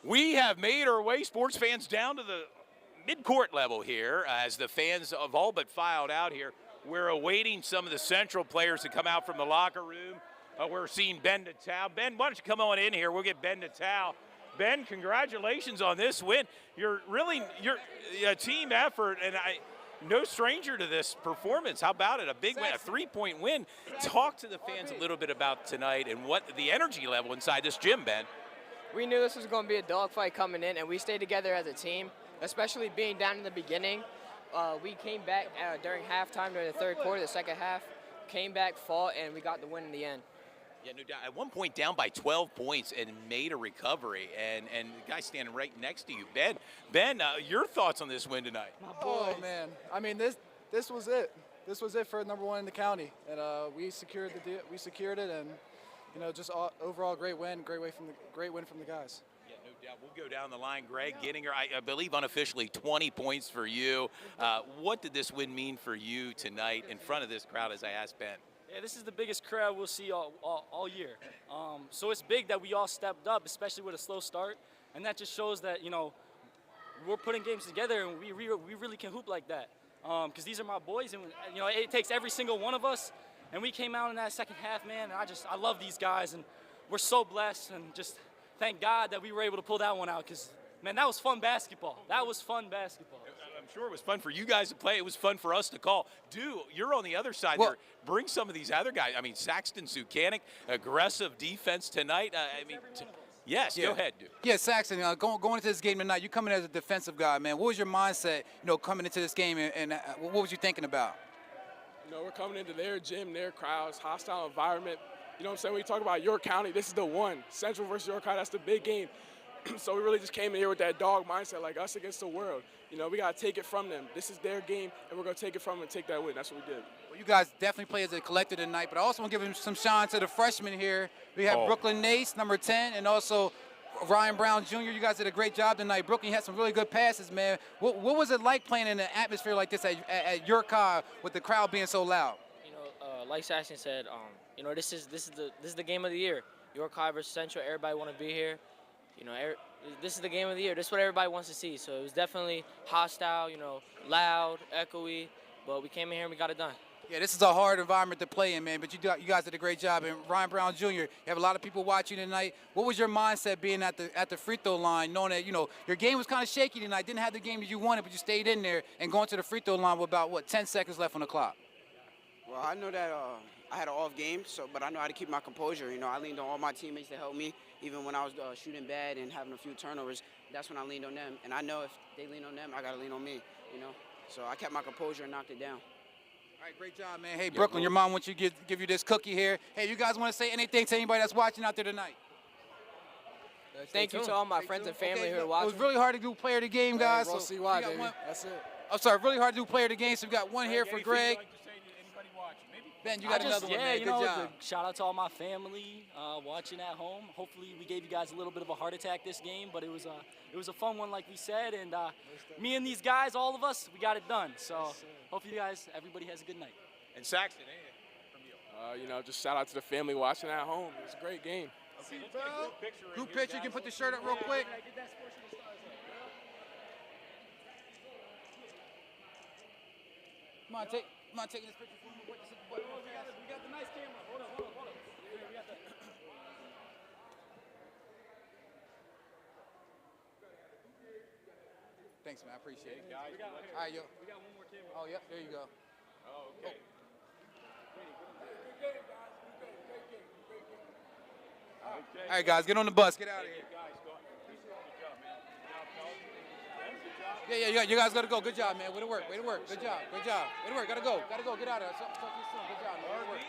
We have made our way, sports fans, down to the mid-court level here as the fans have all but filed out here. We're awaiting some of the Central players to come out from the locker room. We're seeing Ben Natal. Ben, why don't you come on in here? We'll get Ben Natal. Ben, congratulations on this win. You're a team effort, and no stranger to this performance. How about it? A big win, a 3-point win. Talk to the fans a little bit about tonight and what the energy level inside this gym, Ben. We knew this was going to be a dogfight coming in, and we stayed together as a team, especially being down in the beginning. We came back during halftime, during the third quarter, the second half, came back, fought, and we got the win in the end. Yeah, no doubt. At one point down by 12 points and made a recovery, and the guy standing right next to you, Ben. Ben, your thoughts on this win tonight? Oh, man. I mean, this was it. This was it for number one in the county, and we secured the deal. We secured it, and just overall great win from the guys. Yeah, no doubt. We'll go down the line. Greg Gettinger, I believe unofficially 20 points for you. What did this win mean for you tonight in front of this crowd, as I asked Ben? Yeah, this is the biggest crowd we'll see all year. So it's big that we all stepped up, especially with a slow start, and that just shows that we're putting games together, and we really can hoop like that. Because these are my boys, and it takes every single one of us. And we came out in that second half, man, and I love these guys, and we're so blessed, and just thank God that we were able to pull that one out, because, man, that was fun basketball. That was fun basketball. I'm sure it was fun for you guys to play. It was fun for us to call. You're on the other side there. Bring some of these other guys. I mean, Saxton Sukanik, aggressive defense tonight. Yes, go ahead, dude. Yeah, Saxton, going into this game tonight, you coming as a defensive guy, man. What was your mindset, coming into this game, and what was you thinking about? We're coming into their gym, their crowds, hostile environment. You know what I'm saying? When you talk about York County, this is the one. Central versus York County, that's the big game. So we really just came in here with that dog mindset, like us against the world. We got to take it from them. This is their game, and we're going to take it from them and take that win. That's what we did. Well, you guys definitely play as a collective tonight, but I also want to give some shine to the freshmen here. We have Brooklyn Nace, number 10, and also Ryan Brown Jr., you guys did a great job tonight. Brooklyn had some really good passes, man. What was it like playing in an atmosphere like this at York High with the crowd being so loud? Like Saxton said, this is the game of the year. York High versus Central. Everybody want to be here. This is the game of the year. This is what everybody wants to see. So it was definitely hostile, loud, echoey, but we came in here and we got it done. Yeah, this is a hard environment to play in, man, but you guys did a great job. And Ryan Brown Jr., you have a lot of people watching tonight. What was your mindset being at the free throw line, knowing that, your game was kind of shaky tonight, didn't have the game that you wanted, but you stayed in there and going to the free throw line with about, 10 seconds left on the clock? Well, I know that I had an off game, but I know how to keep my composure. I leaned on all my teammates to help me, even when I was shooting bad and having a few turnovers. That's when I leaned on them. And I know if they lean on them, I got to lean on me, So I kept my composure and knocked it down. All right, great job, man. Hey, Brooklyn, your mom wants you to give you this cookie here. Hey, you guys want to say anything to anybody that's watching out there tonight? Thank you to all my friends and family who are watching. It was really hard to do player of the game, guys. We'll see why, baby. That's it. I'm sorry, really hard to do player of the game, so we got one here for Greg. Ben, you got another one, man. Good job. Shout out to all my family watching at home. Hopefully we gave you guys a little bit of a heart attack this game, but it was a fun one, like we said, and me and these guys, all of us, we got it done. So hopefully everybody has a good night. And Saxton, from you. Just shout out to the family watching at home. It was a great game. Okay, group picture. You can put the shirt up real quick. Come on, taking this picture for me. We got the nice camera. Hold on. We got the... Thanks, man. I appreciate it. All right, yo. We got one more camera. Oh, yeah. There you go. Oh, okay. All right, guys, get on the bus. Get out of here. Yeah, you guys got to go. Good job, man. Way to work. Good job. Way to work. Got to go. Get out of there. Talk to you soon. Good job, man. Way to work.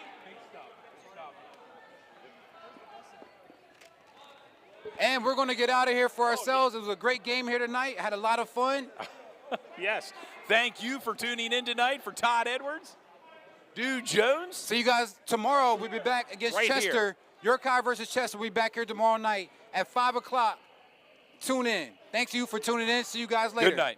And we're going to get out of here for ourselves. It was a great game here tonight. Had a lot of fun. Yes. Thank you for tuning in tonight. For Todd Edwards, Dude Jones. See you guys tomorrow. We'll be back against Chester. Here. York High versus Chester. We'll be back here tomorrow night at 5 o'clock. Tune in. Thanks to you for tuning in. See you guys later. Good night.